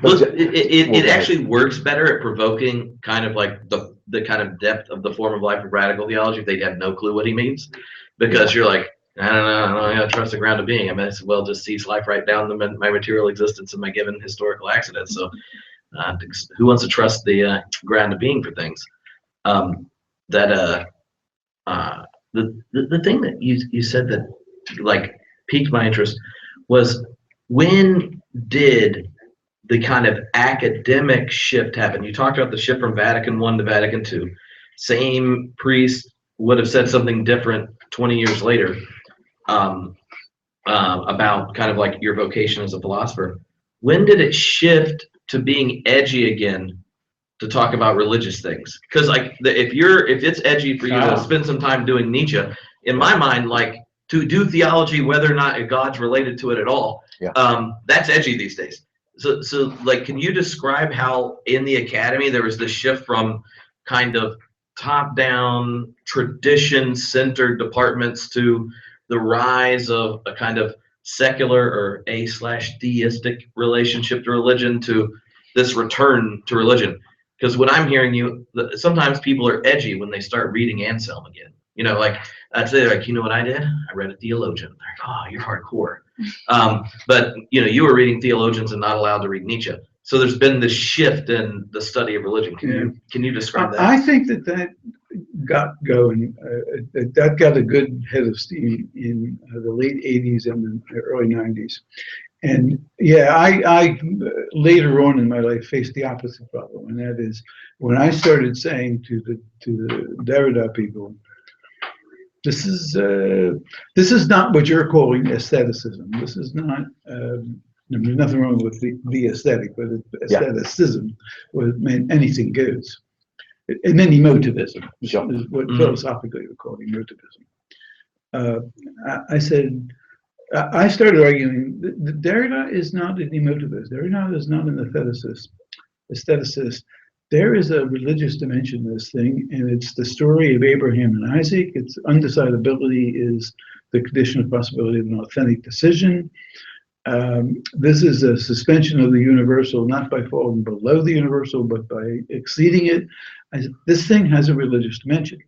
Look, it actually works better at provoking kind of like the kind of depth of the form of life of radical theology if they have no clue what he means, because you're like, I don't know, I gotta trust the ground of being. I might as well just cease life right down to my material existence and my given historical accidents. So who wants to trust the ground of being for things? The thing that you said that like piqued my interest was, when did the kind of academic shift happen? You talked about the shift from Vatican I to Vatican II. Same priest would have said something different 20 years later about kind of like your vocation as a philosopher. When did it shift to being edgy again to talk about religious things? Because like if it's edgy for you to spend some time doing Nietzsche, in my mind, like to do theology, whether or not God's related to it at all, that's edgy these days. So like, can you describe how in the academy there was this shift from kind of top-down, tradition-centered departments to the rise of a kind of secular or a/deistic relationship to religion, to this return to religion? Because when I'm hearing you, sometimes people are edgy when they start reading Anselm again. You know, like I'd say, like, you know what I did? I read a theologian. They're like, oh, you're hardcore. But you were reading theologians and not allowed to read Nietzsche. So there's been this shift in the study of religion. Can you describe that? I think that got going. That got a good head of steam in the late '80s and the early '90s. And yeah, I later on in my life faced the opposite problem, and that is when I started saying to the Derrida people, this is not what you're calling aestheticism. This is not. There's nothing wrong with the aesthetic, but aestheticism meant anything goes. And then emotivism, which is what philosophically we call emotivism. I started arguing that Derrida is not an emotivist. Derrida is not an aestheticist. There is a religious dimension to this thing, and it's the story of Abraham and Isaac. Its undecidability is the condition of possibility of an authentic decision. This is a suspension of the universal, not by falling below the universal, but by exceeding it. This thing has a religious dimension.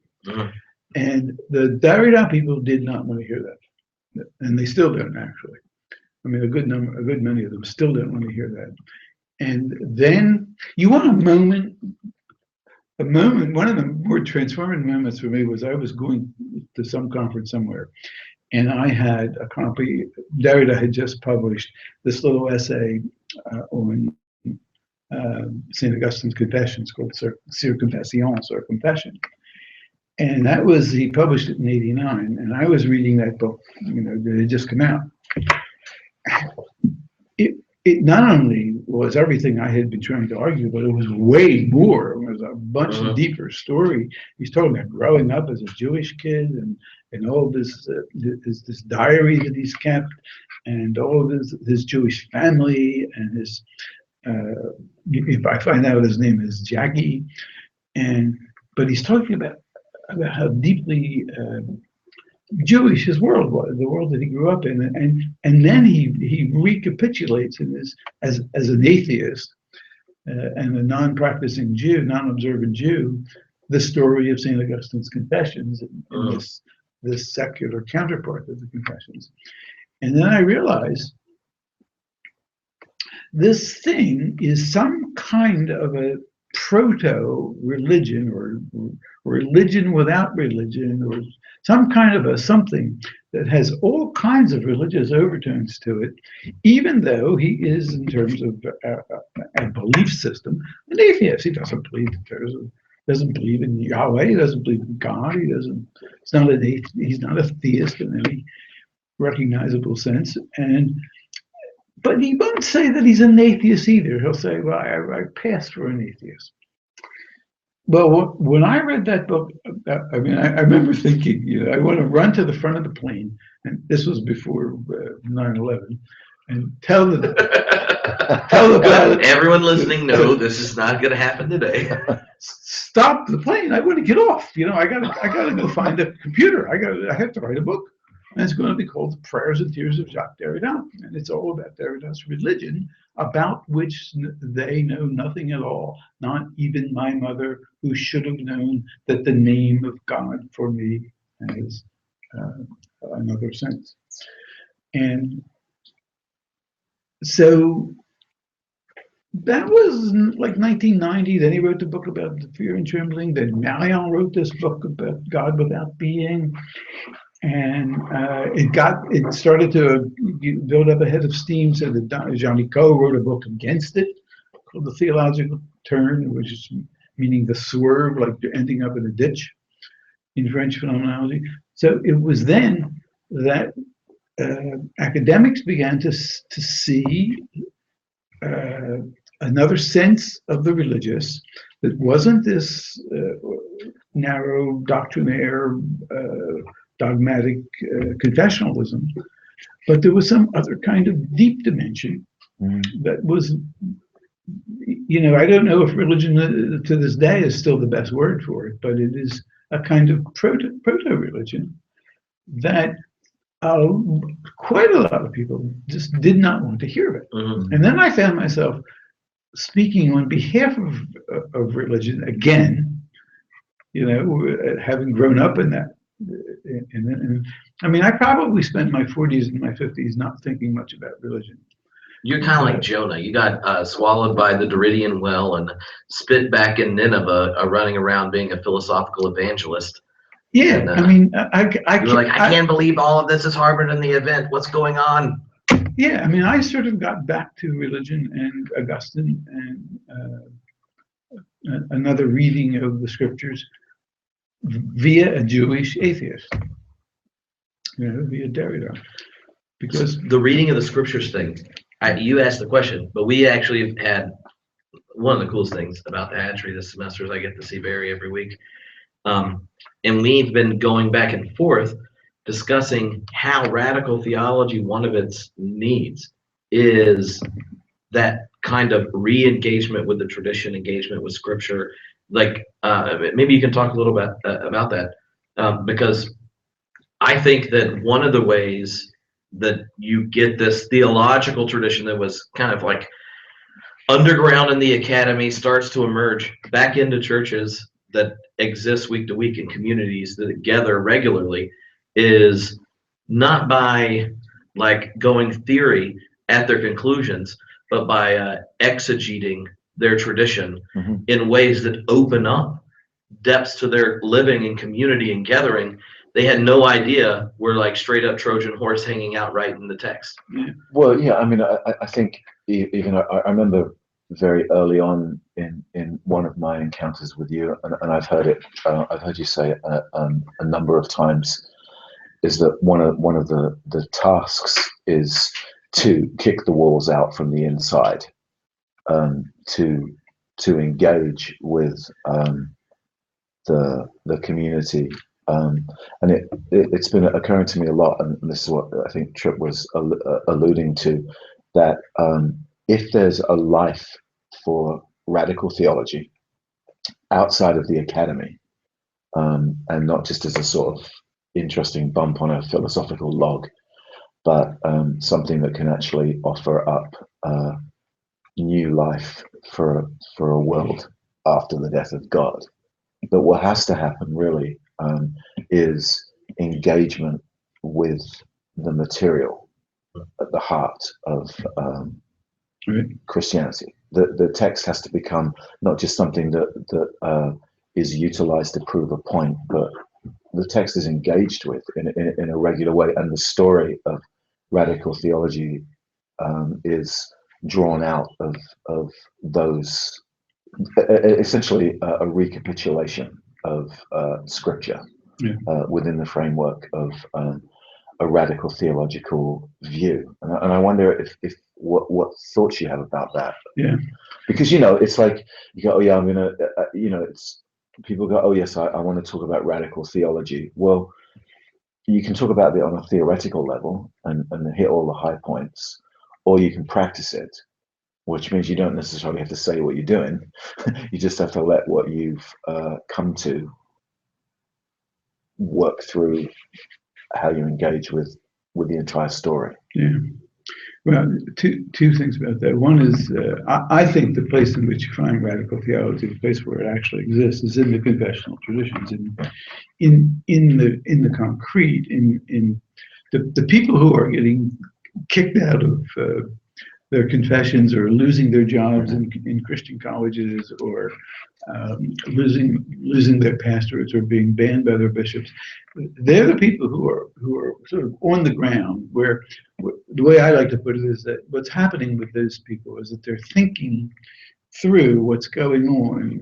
And the Derrida people did not want to hear that. And they still don't, actually. I mean, a good many of them still don't want to hear that. And then you want a moment, one of the more transformative moments for me was I was going to some conference somewhere, and I had a copy. Derrida had just published this little essay on St. Augustine's Confessions called Sur Confessions, or Confession. And that was, he published it in '89, and I was reading that book, that had just come out. It not only was everything I had been trying to argue, but it was way more. It was a much deeper story. He's talking about growing up as a Jewish kid and all this this diary that he's kept, and all of his Jewish family, and his if I find out his name is Jackie, but he's talking about how deeply Jewish his world was, the world that he grew up in, and then he recapitulates in this as an atheist and a non-practicing Jew, non-observant Jew, the story of St. Augustine's Confessions and this secular counterpart of the Confessions. And then I realized this thing is some kind of a proto-religion, or religion without religion, or some kind of a something that has all kinds of religious overtones to it, even though he is, in terms of a belief system, an atheist. He doesn't believe doesn't believe in Yahweh. He doesn't believe in God. He's not a theist in any recognizable sense. But he won't say that he's an atheist either. He'll say, well, I passed for an atheist. Well, when I read that book, I remember thinking, I want to run to the front of the plane, and this was before 9/11, and tell the pilot, everyone listening, no, this is not going to happen today. Stop the plane. I want to get off. I gotta go find a computer. I have to write a book. And it's going to be called The Prayers and Tears of Jacques Derrida. And it's all about Derrida's religion, about which they know nothing at all, not even my mother, who should have known that the name of God for me has another sense. And so that was like 1990. Then he wrote the book about the fear and trembling. Then Marion wrote this book about God without being. And it started to build up a head of steam. So that Jean-Nicot wrote a book against it called The Theological Turn, which is meaning the swerve, like ending up in a ditch in French phenomenology. So it was then that academics began to see another sense of the religious that wasn't this narrow doctrinaire, dogmatic confessionalism, but there was some other kind of deep dimension that was, I don't know if religion to this day is still the best word for it, but it is a kind of proto-religion that quite a lot of people just did not want to hear of it. And then I found myself speaking on behalf of religion again, having grown up in that And I mean, I probably spent my 40s and my 50s not thinking much about religion. You're kind of like Jonah. You got swallowed by the Doridian well and spit back in Nineveh, running around being a philosophical evangelist. Yeah, And, I mean, you were like, I can't believe all of this is harbored in the event. What's going on? Yeah, I mean, I sort of got back to religion and Augustine and another reading of the scriptures via a Jewish atheist, via Derrida, because The reading of the scriptures thing, you asked the question, but we actually have had one of the coolest things about the Hatchery this semester is I get to see Barry every week. And we've been going back and forth discussing how radical theology, one of its needs is that kind of re-engagement with the tradition, engagement with scripture. Like, maybe you can talk a little bit about that, because I think that one of the ways that you get this theological tradition that was kind of like underground in the academy starts to emerge back into churches that exist week to week in communities that gather regularly is not by like going theory at their conclusions, but by exegeting their tradition in ways that open up depths to their living and community and gathering. They had no idea were like straight up Trojan horse hanging out right in the text. Well, yeah, I mean, I think even I remember very early on in one of my encounters with you, and I've heard it, I've heard you say it a number of times, is that one of the tasks is to kick the walls out from the inside, to engage with the community. And it's been occurring to me a lot, and this is what I think Tripp was alluding to, that if there's a life for radical theology outside of the academy, and not just as a sort of interesting bump on a philosophical log, but something that can actually offer up new life for a world after the death of God, that what has to happen really is engagement with the material at the heart of Christianity. The text has to become not just something that is utilized to prove a point, but the text is engaged with in a regular way, and the story of radical theology is drawn out of those, essentially a recapitulation of scripture within the framework of a radical theological view. And I wonder if what thoughts you have about that. Yeah. Because, it's like you go, oh yeah, I'm gonna, it's people go, oh yes, I want to talk about radical theology. Well, you can talk about it on a theoretical level and hit all the high points, or you can practice it, which means you don't necessarily have to say what you're doing. You just have to let what you've come to work through how you engage with the entire story. Yeah. Well, two things about that. One is, I think the place in which you find radical theology, the place where it actually exists, is in the confessional traditions, in the concrete, in the people who are getting kicked out of their confessions, or losing their jobs in Christian colleges, or losing their pastorates, or being banned by their bishops. They're the people who are sort of on the ground, where the way I like to put it is that what's happening with those people is that they're thinking through what's going on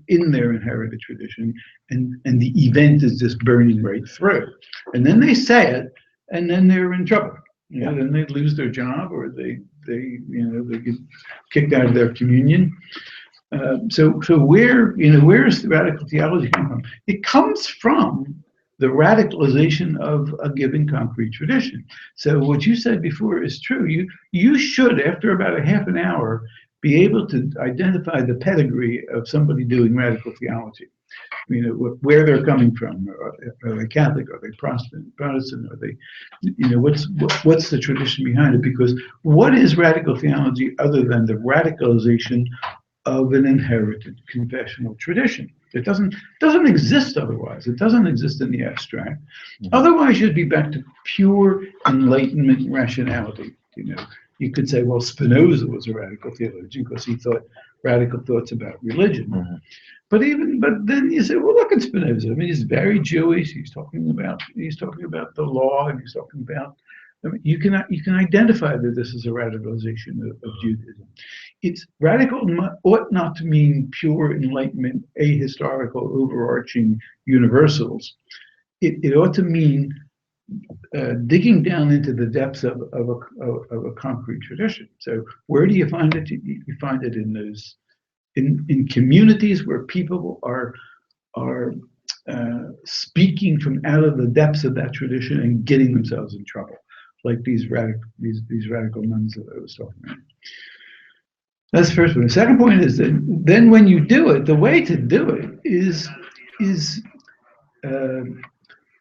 in their inherited tradition, and the event is just burning right through. And then they say it, and then they're in trouble. Then they lose their job, or they get kicked out of their communion. So where is the radical theology come from? It comes from the radicalization of a given concrete tradition. So what you said before is true. You should, after about a half an hour, be able to identify the pedigree of somebody doing radical theology. Where they're coming from. Are they Catholic? Are they Protestant? Are they, what's the tradition behind it? Because what is radical theology other than the radicalization of an inherited confessional tradition? It doesn't exist otherwise. It doesn't exist in the abstract. Mhm. Otherwise, you'd be back to pure Enlightenment rationality. You could say, well, Spinoza was a radical theologian because he thought radical thoughts about religion. Mhm. But then you say, well, look at Spinoza. I mean, he's very Jewish. He's talking about the law, and he's talking about. I mean, you can identify that this is a radicalization of Judaism. It's radical ought not to mean pure Enlightenment, ahistorical, overarching universals. It ought to mean digging down into the depths of a concrete tradition. So where do you find it? You find it in those in communities where people are speaking from out of the depths of that tradition and getting themselves in trouble, like these radical nuns that I was talking about. That's the first one. The second point is that then when you do it, the way to do it is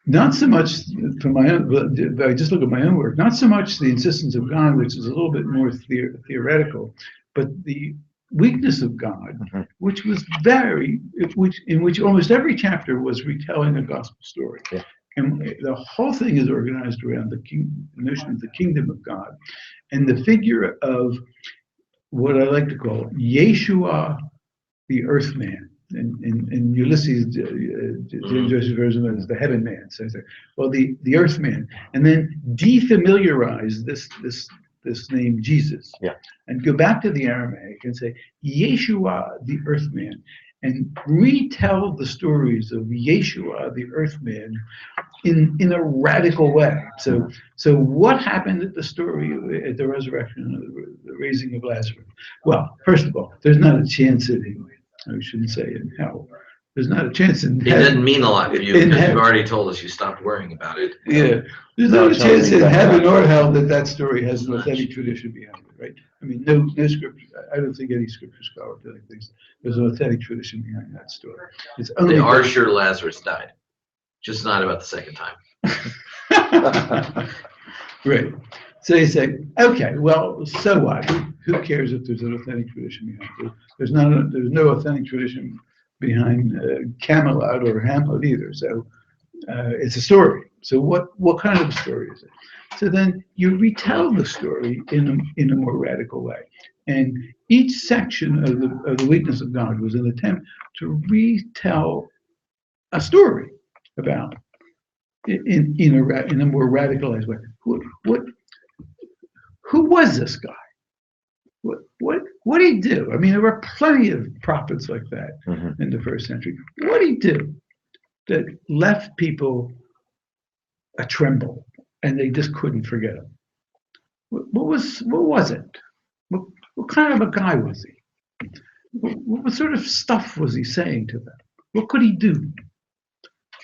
not so much from my own, but I just look at my own work, not so much the insistence of God, which is a little bit more theoretical, but the weakness of God, which was in which almost every chapter was retelling a gospel story. Yeah. And the whole thing is organized around the notion of the kingdom of God and the figure of what I like to call Yeshua, the earth man. And Ulysses, James Joyce's version is the heaven man. So well, the earth man, and then defamiliarize this name Jesus, and go back to the Aramaic and say Yeshua, the earth man, and retell the stories of Yeshua, the earth man, in a radical way. So what happened at the resurrection, the raising of Lazarus? Well, first of all, there's not a chance anyway. I shouldn't say in hell. There's not a chance in heaven. It didn't mean a lot to you because you've already told us you stopped worrying about it. Yeah, there's not a chance in heaven or hell that story has an authentic tradition behind it, right? I mean, no scripture. I don't think any scripture scholar thinks there's an authentic tradition behind that story. It's only they are sure Lazarus died, just not about the second time. Right. So you say, okay, well, so what? Who cares if there's an authentic tradition behind it? There's no authentic tradition behind Camelot or Hamlet either. So it's a story. So what kind of a story is it? So then you retell the story in a more radical way. And each section of the weakness of God was an attempt to retell a story about in a more radicalized way. Who was this guy? What did he do? I mean, there were plenty of prophets like that in the first century. What did he do that left people a tremble and they just couldn't forget him? What was it? What kind of a guy was he? What sort of stuff was he saying to them? What could he do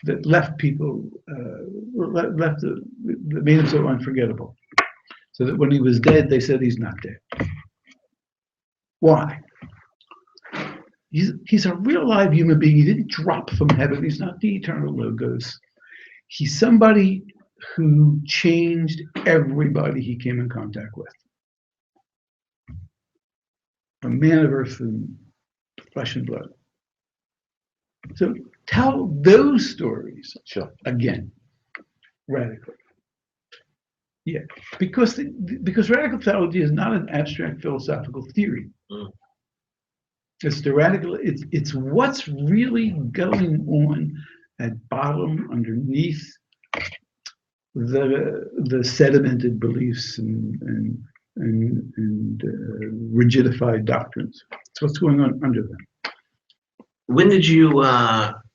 that left people that made him so unforgettable? So that when he was dead, they said he's not dead. Why? He's a real live human being. He didn't drop from heaven. He's not the eternal logos. He's somebody who changed everybody he came in contact with. A man of earth and flesh and blood. So tell those stories again, radically. Yeah, because radical theology is not an abstract philosophical theory. It's the radical. It's what's really going on at bottom underneath the sedimented beliefs and rigidified doctrines. It's what's going on under them. When did you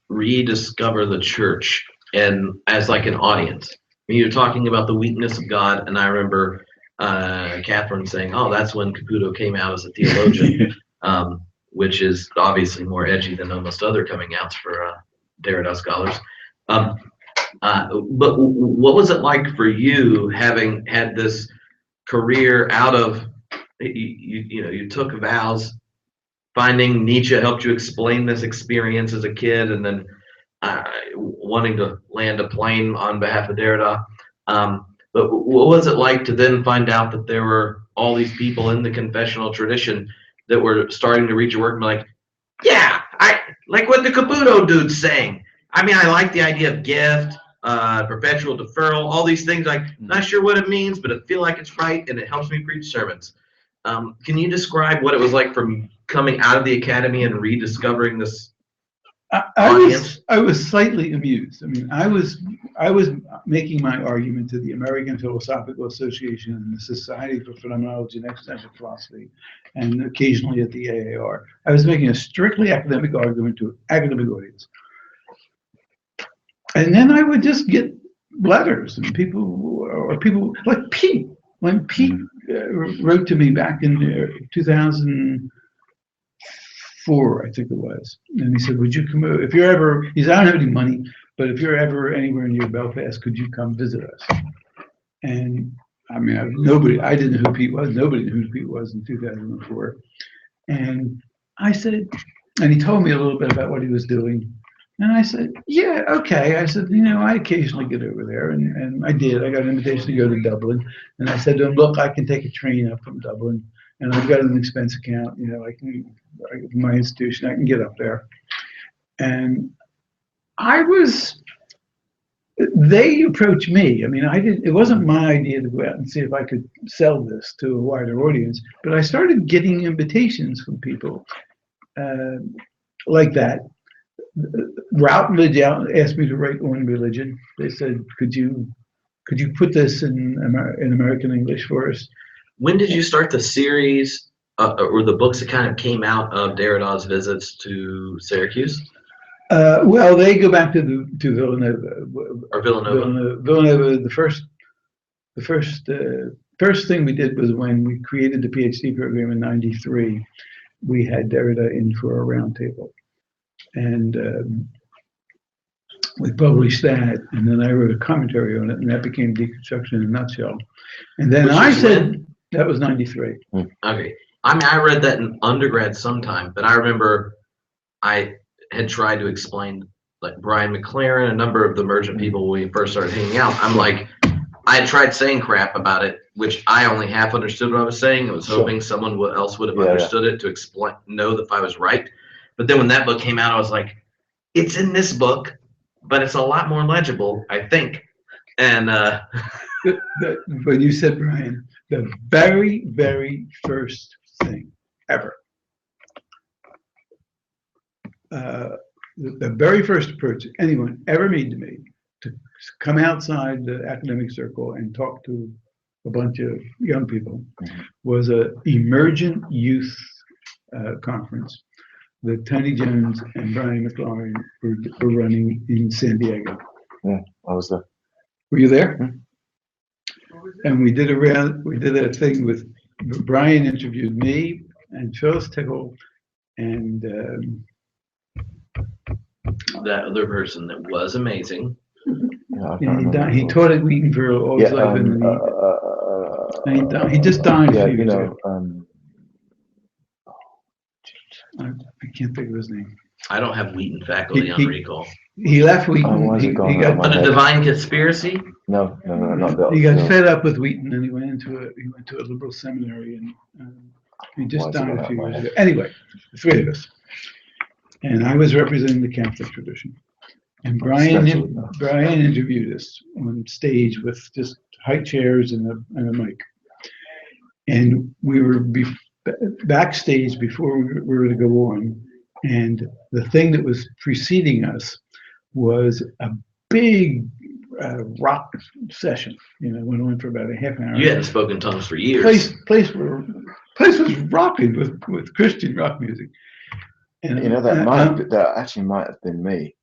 rediscover the church and as like an audience? You're talking about the weakness of God, and I remember Catherine saying, "Oh, that's when Caputo came out as a theologian," which is obviously more edgy than almost other coming outs for Derrida scholars. But what was it like for you, having had this career out of you took vows, finding Nietzsche helped you explain this experience as a kid, and then wanting to land a plane on behalf of Derrida. But what was it like to then find out that there were all these people in the confessional tradition that were starting to read your work and be like, yeah, like what the Caputo dude's saying. I mean, I like the idea of gift, perpetual deferral, all these things. Like, not sure what it means, but I feel like it's right, and it helps me preach sermons. Can you describe what it was like from coming out of the academy and rediscovering this audience? I was slightly amused. I mean, I was making my argument to the American Philosophical Association and the Society for Phenomenology and Existential Philosophy, and occasionally at the AAR. I was making a strictly academic argument to an academic audience. And then I would just get letters and people like Pete. When Pete wrote to me back in 2004, I think it was, and he said, "Would you come over? If you're ever," he said, "I don't have any money, but if you're ever anywhere near Belfast, could you come visit us?" And I mean, I didn't know who Pete was. Nobody knew who Pete was in 2004. And I said, and he told me a little bit about what he was doing. And I said, yeah, okay. I said, I occasionally get over there. And I did. I got an invitation to go to Dublin. And I said to him, look, I can take a train up from Dublin. And I've got an expense account. My institution, I can get up there. And they approached me. I mean, it wasn't my idea to go out and see if I could sell this to a wider audience. But I started getting invitations from people like that. Routledge asked me to write on religion. They said, "Could you put this in American English for us?" When did you start the series or the books that kind of came out of Derrida's visits to Syracuse Well, they go back to Villanova. or Villanova? Villanova. The first thing we did was when we created the PhD program in '93. We had Derrida in for a roundtable. And we published that, and then I wrote a commentary on it, and that became Deconstruction in a Nutshell. And then I said, that was '93. Okay. I mean, I read that in undergrad sometime, but I remember I had tried to explain, like Brian McLaren, a number of the emergent people when we first started hanging out. I'm like, I had tried saying crap about it, which I only half understood what I was saying. I was hoping someone else would have understood it to know if I was right. But then when that book came out, I was like, it's in this book, but it's a lot more legible, I think. And when you said, Brian, the very, very first thing ever, the very first approach anyone ever made to me to come outside the academic circle and talk to a bunch of young people was an emergent youth conference that Tony Jones and Brian McLaren were running in San Diego. Yeah, I was there. Were you there? And we did a thing with Brian interviewed me and Phyllis Tickle and that other person that was amazing. Yeah, he taught at Wheaton for all his life, and he just died. Yeah, I can't think of his name. I don't have Wheaton faculty on recall. He left Wheaton. He got On a divine conspiracy? No, not that. He got fed up with Wheaton, and he went to a liberal seminary, and he just died a few years ago. Anyway, the three of us, and I was representing the Catholic tradition. And Brian interviewed us on stage with just high chairs and a mic, and we were backstage before we were to go on, and the thing that was preceding us was a big rock session. Went on for about a half an hour. You hadn't spoken tongues for years. Place was rocking with Christian rock music. And that actually might have been me.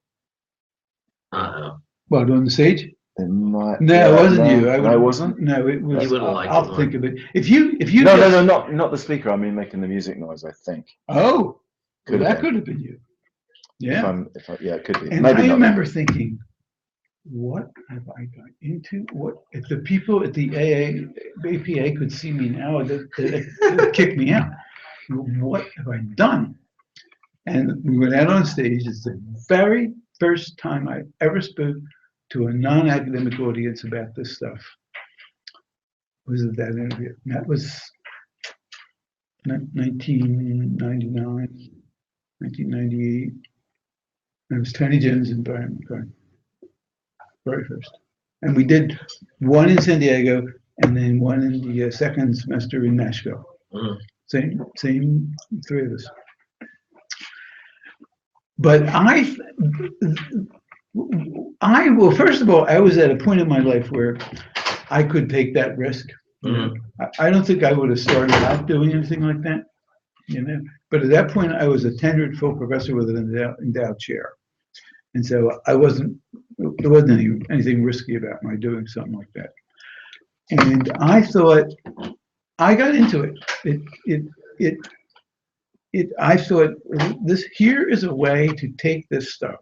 What, on the stage? It might. No, it wasn't you. I wasn't. No, it was. You wouldn't like I'll it, think of it. If you. No, not the speaker. I mean, making the music noise. I think. Oh, that could have been you. Yeah. It could be. And Maybe I not. remember thinking, what have I got into? What if the people at the APA could see me now? They'd kick me out. What have I done? And we went out on stage. It's the very first time I ever spoke to a non-academic audience about this stuff. Was it that interview? That was 1999, 1998. It was Tony Jones and Brian McCartney, very first. And we did one in San Diego and then one in the second semester in Nashville. Mhm. Same three of us. But well, first of all, I was at a point in my life where I could take that risk. Mhm. I don't think I would have started out doing anything like that, But at that point, I was a tenured full professor with an endowed chair, and so there wasn't anything risky about my doing something like that. And I thought, I got into it. I thought, here is a way to take this stuff,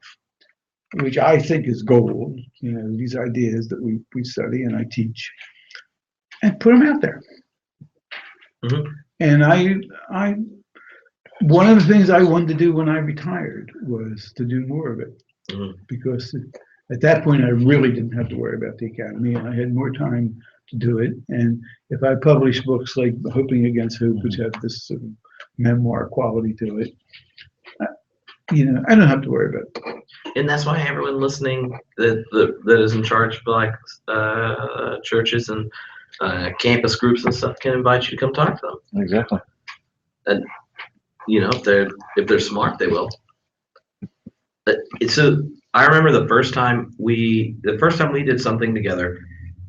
which I think is gold, these ideas that we study and I teach, and put them out there. Mhm. And one of the things I wanted to do when I retired was to do more of it, because at that point I really didn't have to worry about the academy, and I had more time to do it. And if I publish books like Hoping Against Hope, which have this sort of memoir quality to it, I don't have to worry about it. And that's why everyone listening that is in charge of like churches and campus groups and stuff can invite you to come talk to them. Exactly. And if they're smart, they will. But so I remember the first time we did something together,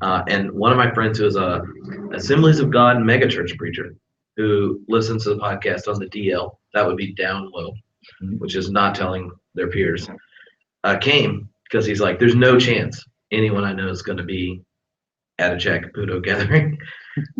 and one of my friends who is a Assemblies of God megachurch preacher who listens to the podcast on the DL, that would be down low, which is not telling their peers, came because he's like, there's no chance anyone I know is going to be at a Caputo gathering.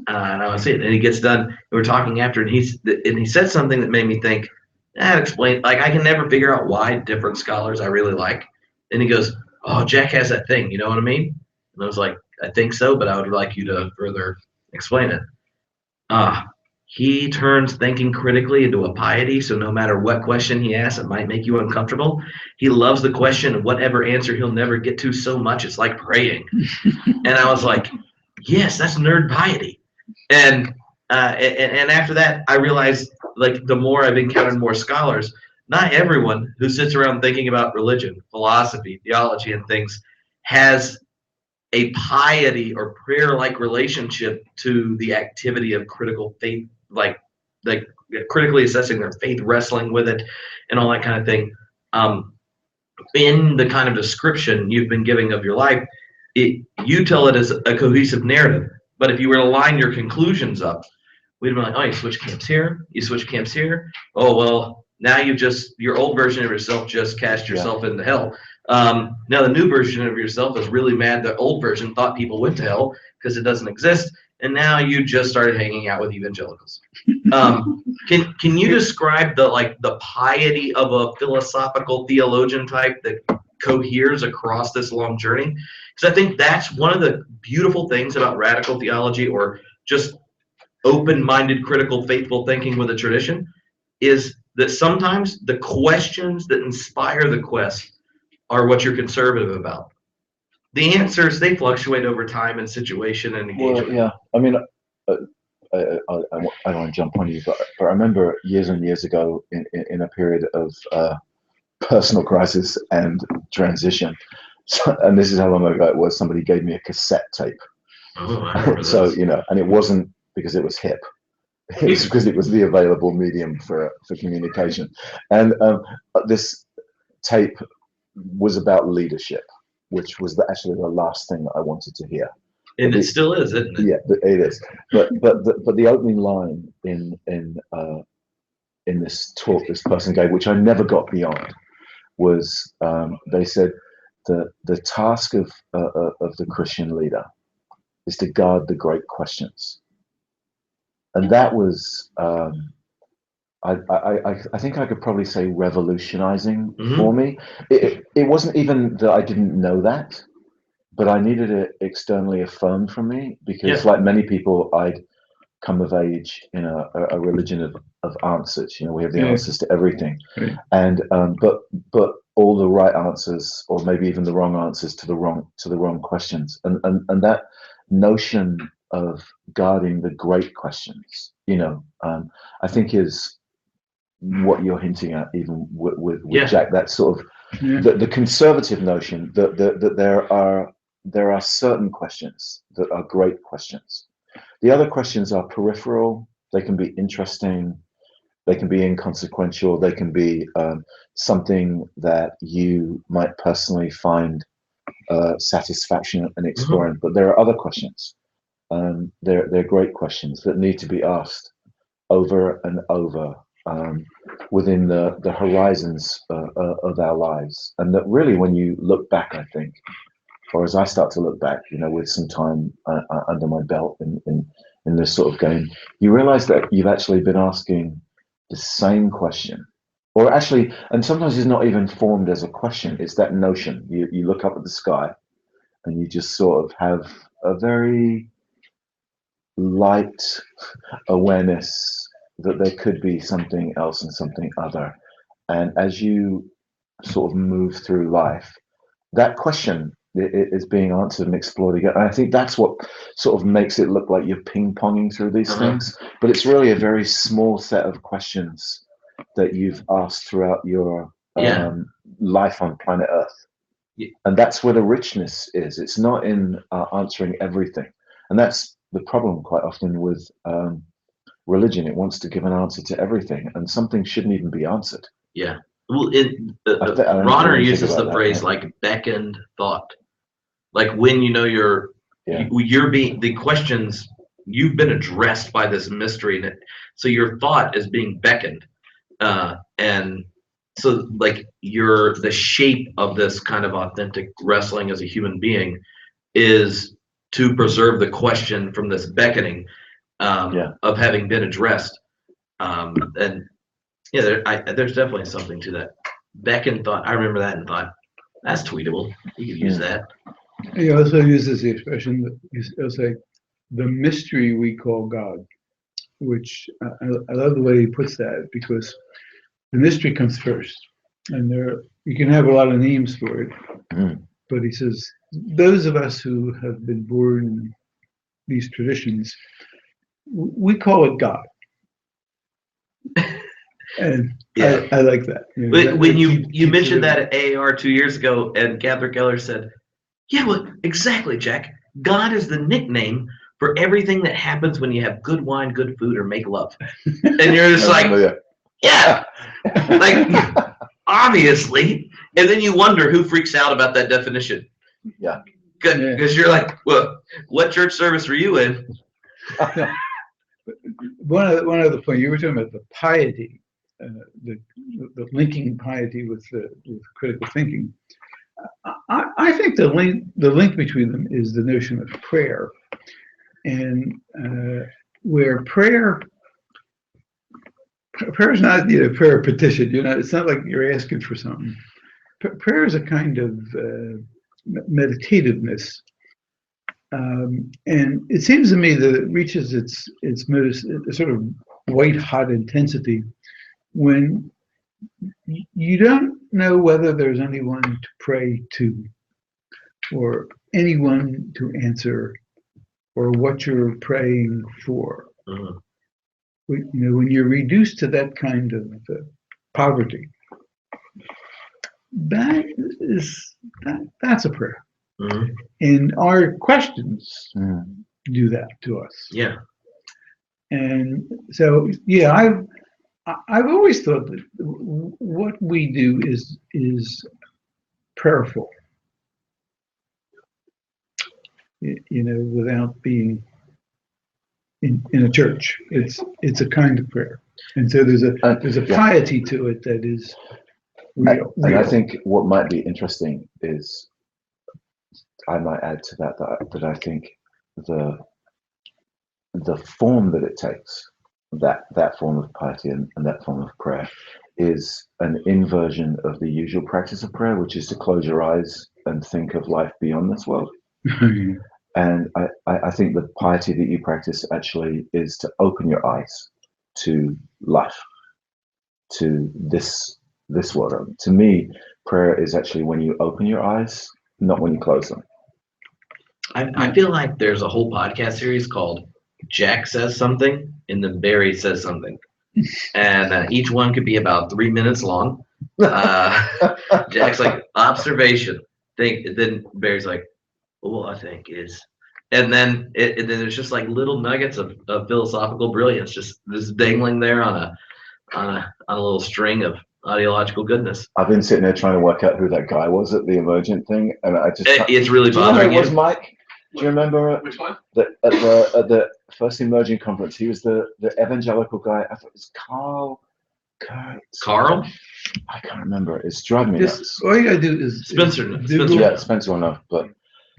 And I was it, and he gets done. And we're talking after, and he said something that made me think. Explain. Like I can never figure out why different scholars I really like. And he goes, "Oh, Jack has that thing. You know what I mean?" And I was like, "I think so, but I would like you to further explain it." He turns thinking critically into a piety. So no matter what question he asks, it might make you uncomfortable. He loves the question, and whatever answer he'll never get to so much it's like praying. And I was like, yes, that's nerd piety. And after that, I realized, like, the more I've encountered more scholars, not everyone who sits around thinking about religion, philosophy, theology, and things has a piety or prayer-like relationship to the activity of critical faith, like critically assessing their faith, wrestling with it, and all that kind of thing. In the kind of description you've been giving of your life, you tell it as a cohesive narrative. But if you were to line your conclusions up, we'd be like, oh, you switch camps here, you switch camps here. Oh, well, now your old version of yourself just cast yourself into hell. Now the new version of yourself is really mad the old version thought people went to hell because it doesn't exist. And now you just started hanging out with evangelicals. Can you describe the piety of a philosophical theologian type that coheres across this long journey? Because I think that's one of the beautiful things about radical theology, or just open-minded, critical, faithful thinking with a tradition, is that sometimes the questions that inspire the quest are what you're conservative about. The answers, they fluctuate over time and situation and engagement. Well, yeah. I mean, I don't want to jump on you, but I remember years and years ago in a period of personal crisis and transition. So, and this is how long ago it was. Somebody gave me a cassette tape. Oh, I remember So, this. and it wasn't because it was hip. It's because it was the available medium for communication. And this tape was about leadership, which was actually the last thing that I wanted to hear. And it still is, isn't it? Yeah, it is. But the opening line in this talk this person gave, which I never got beyond, was they said the task of the Christian leader is to guard the great questions, and that was I think I could probably say revolutionizing for me. It wasn't even that I didn't know that, but I needed it externally affirmed from me, because like many people, I'd come of age in a religion of answers. We have the answers to everything, and but all the right answers, or maybe even the wrong answers to the wrong questions, and that notion of guarding the great questions, I think is what you're hinting at, even with Yeah. Jack, that sort of Yeah. the conservative notion that there are certain questions that are great questions. The other questions are peripheral. They can be interesting. They can be inconsequential. They can be something that you might personally find satisfaction in exploring. But there are other questions. They're great questions that need to be asked over and over within the horizons of our lives. And that really, when you look back, I think, or as I start to look back, with some time under my belt in this sort of game, you realize that you've actually been asking the same question, or actually, and sometimes it's not even formed as a question, it's that notion. You look up at the sky and you just sort of have a very light awareness that there could be something else and something other. And as you sort of move through life, that question is being answered and explored again. And I think that's what sort of makes it look like you're ping-ponging through these things. But it's really a very small set of questions that you've asked throughout your life on planet Earth. Yeah. And that's where the richness is. It's not in answering everything. And that's the problem quite often with religion. It wants to give an answer to everything, and something shouldn't even be answered. Yeah. Well, Ronner Ronner uses the phrase like beckoned thought. Like when you're being, the questions, you've been addressed by this mystery, and so your thought is being beckoned. And so like the shape of this kind of authentic wrestling as a human being is to preserve the question from this beckoning of having been addressed. And there's definitely something to that. Beckoned thought, I remember that and thought, that's tweetable. You can use that. He also uses the expression that he'll say, the mystery we call God, which I love the way he puts that, because the mystery comes first. And you can have a lot of names for it. But he says, those of us who have been born in these traditions, we call it God. And I like that. When you mentioned that at AAR 2 years ago, and Catherine Keller said, yeah, well, exactly, Jack. God is the nickname for everything that happens when you have good wine, good food, or make love. And you're just like, yeah, like, obviously. And then you wonder who freaks out about that definition. Yeah. Good, because you're like, well, what church service were you in? One other point, you were talking about the piety, the linking piety with critical thinking. I think the link between them is the notion of prayer, and where prayer is not prayer of petition. It's not like you're asking for something. Prayer is a kind of meditativeness, and it seems to me that it reaches its most sort of white hot intensity when you don't know whether there's anyone to pray to, or anyone to answer, or what you're praying for. When you're reduced to that kind of poverty, that's a prayer. And our questions do that to us. Yeah. And so, I've always thought that what we do is prayerful, without being in a church. It's a kind of prayer, and so there's a piety to it that is real. And I think what might be interesting is, I might add to that I think the form that it takes, that form of piety and that form of prayer, is an inversion of the usual practice of prayer, which is to close your eyes and think of life beyond this world. And I think the piety that you practice actually is to open your eyes to life, to this world. To me, prayer is actually when you open your eyes, not when you close them. I feel like there's a whole podcast series called Jack Says Something and then Barry Says Something. and each one could be about 3 minutes long. Jack's like, observation. Then Barry's like, well, I think is, and then there's just like little nuggets of philosophical brilliance just dangling there on a little string of ideological goodness. I've been sitting there trying to work out who that guy was at the Emergent thing, and I just It's really do you know who bothering it was, you. Mike? Do you remember Which one? that at the first Emerging conference? He was the evangelical guy. I thought it was Carl. Carl? I can't remember. It's driving me Just nuts. all you gotta do is Spencer. Google, Yeah, Spencer will know, but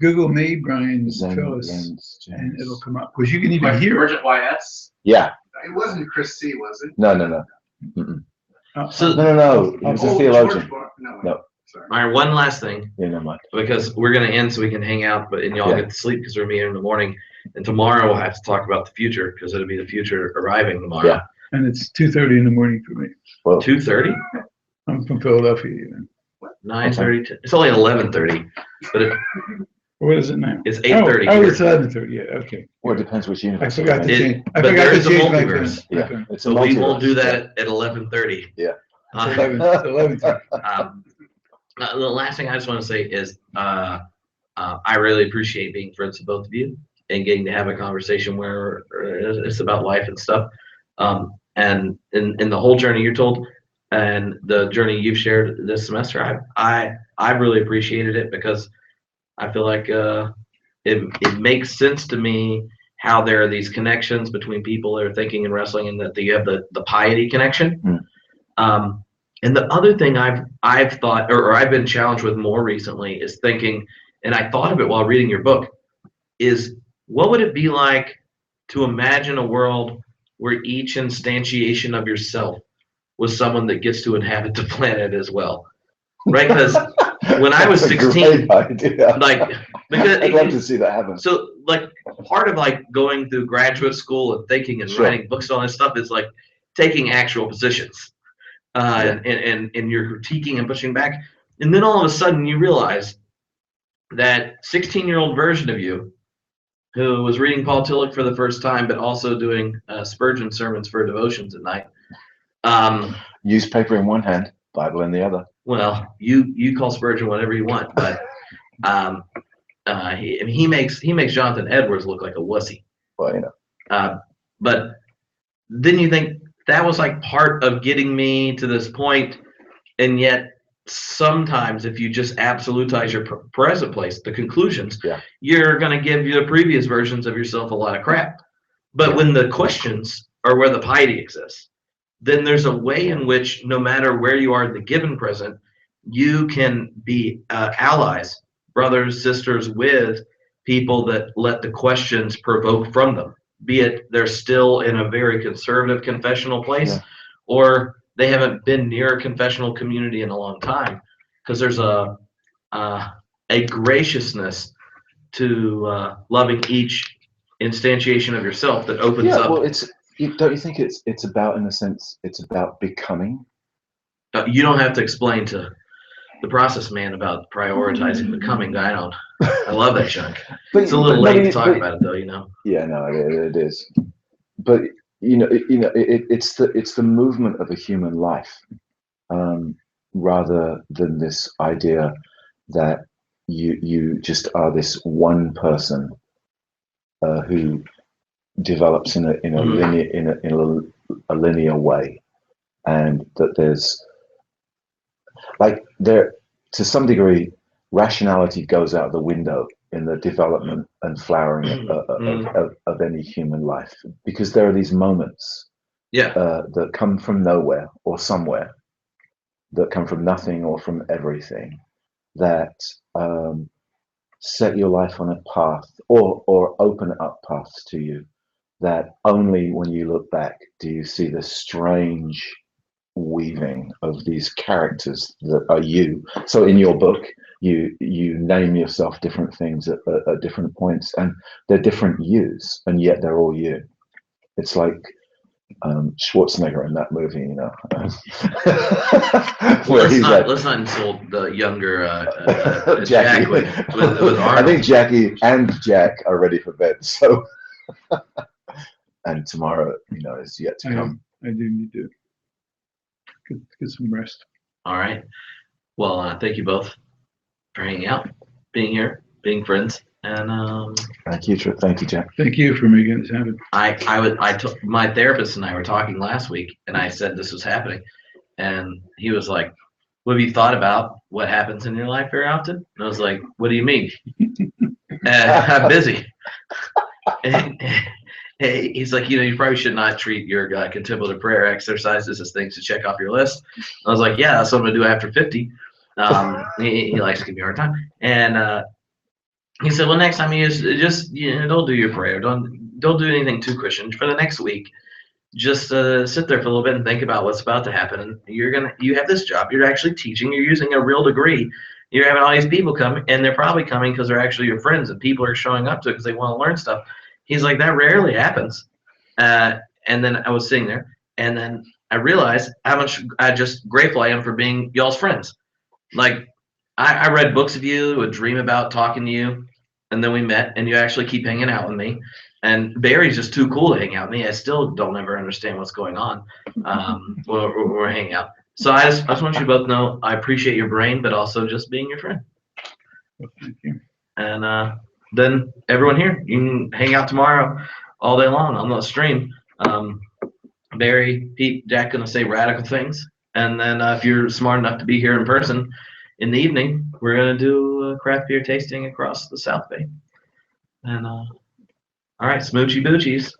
Google me, Brian Zen, Phyllis, Jens, and James. it'll come up because you can even hear it. Emergent YS? Yeah, It wasn't Chris C, was it? no. Mm-mm. So, No. He was a Oh, theologian. No. Sorry. all right, one last thing, Yeah, no, Mike. because we're gonna end so we can hang out, and y'all Yeah. get to sleep because we're meeting in the morning. And tomorrow we'll have to talk about the future because it'll be the future arriving tomorrow. Yeah. And it's 2:30 in the morning for me. Well, 2:30, I'm from Philadelphia. Even. 9:30. It's only 11:30, but What is it now? it's 8:30 Oh, here. it's 11:30. Yeah, okay. well, it depends which I universe. forgot to you're in. change. I but forgot there to is a change my multiverse. phone. Yeah, it's a So we won't multiverse. do that at 11:30. Yeah. It's 11:30. The last thing I just want to say is I really appreciate being friends with both of you and getting to have a conversation where it's about life and stuff. And in the whole journey you're told and the journey you've shared this semester, I really appreciated it because I feel like it makes sense to me how there are these connections between people that are thinking and wrestling, and that you have the piety connection. And the other thing I've thought, or I've been challenged with more recently, is thinking, and I thought of it while reading your book, is what would it be like to imagine a world where each instantiation of yourself was someone that gets to inhabit the planet as well, right? Because when I was That's a 16, great idea. like, because I'd love to see that happen. so like part of like going through graduate school and thinking and Sure. writing books and all this stuff is like taking actual positions. And you're critiquing and pushing back, and then all of a sudden you realize that 16-year-old version of you, who was reading Paul Tillich for the first time, but also doing Spurgeon sermons for devotions at night. Newspaper in one hand, Bible in the other. Well, you call Spurgeon whatever you want, but he makes Jonathan Edwards look like a wussy. Well, you know. But then you think, that was like part of getting me to this point, and yet sometimes if you just absolutize your present place, the conclusions, you're going to give the previous versions of yourself a lot of crap. But when the questions are where the piety exists, then there's a way in which no matter where you are in the given present, you can be allies, brothers, sisters with people that let the questions provoke from them. Be it they're still in a very conservative confessional place, or they haven't been near a confessional community in a long time, because there's a graciousness to loving each instantiation of yourself that opens up. Well, don't you think it's about, in a sense, it's about becoming? You don't have to explain to the process man about prioritizing becoming. I love that chunk. It's a little late to talk about it, though. You know. Yeah, no, it is. But it's the movement of a human life, rather than this idea that you just are this one person who develops in a linear way, and that there's to some degree rationality goes out the window in the development and flowering of any human life, because there are these moments that come from nowhere or somewhere, that come from nothing or from everything, that set your life on a path or open up paths to you, that only when you look back do you see the strange weaving of these characters that are you. So in your book, you name yourself different things at different points, and they're different yous, and yet they're all you. It's like Schwarzenegger in that movie, you know. Let's not insult the younger Jack with Arnold. I think Jackie and Jack are ready for bed. So, and tomorrow, is yet to come. I do need to get some rest. All right. Well, thank you both for hanging out, being here, being friends, and Thank you, thank you, Jack. Thank you for making this happen. my therapist and I were talking last week, and I said this was happening, and he was like, "What have you thought about what happens in your life very often?" And I was like, "What do you mean?" I'm busy. And he's like, you probably should not treat your contemplative prayer exercises as things to check off your list. I was like, yeah, that's what I'm gonna do after 50. He likes to give me a hard time, and he said, well, next time you just don't do your prayer, don't do anything too Christian for the next week. Just sit there for a little bit and think about what's about to happen. And you have this job, you're actually teaching, you're using a real degree. You're having all these people come, and they're probably coming because they're actually your friends, and people are showing up to it because they want to learn stuff. He's like, that rarely happens. And then I was sitting there, and then I realized how much just grateful I am for being y'all's friends. Like, I read books of you, would dream about talking to you, and then we met, and you actually keep hanging out with me. And Barry's just too cool to hang out with me. I still don't ever understand what's going on when we're hanging out. So I just want you both to know I appreciate your brain, but also just being your friend. Well, thank you. And then everyone here, you can hang out tomorrow all day long on the stream. Barry, Pete, Jack gonna say radical things, and then if you're smart enough to be here in person in the evening, we're gonna do a craft beer tasting across the South Bay. And all right, smoochy boochies.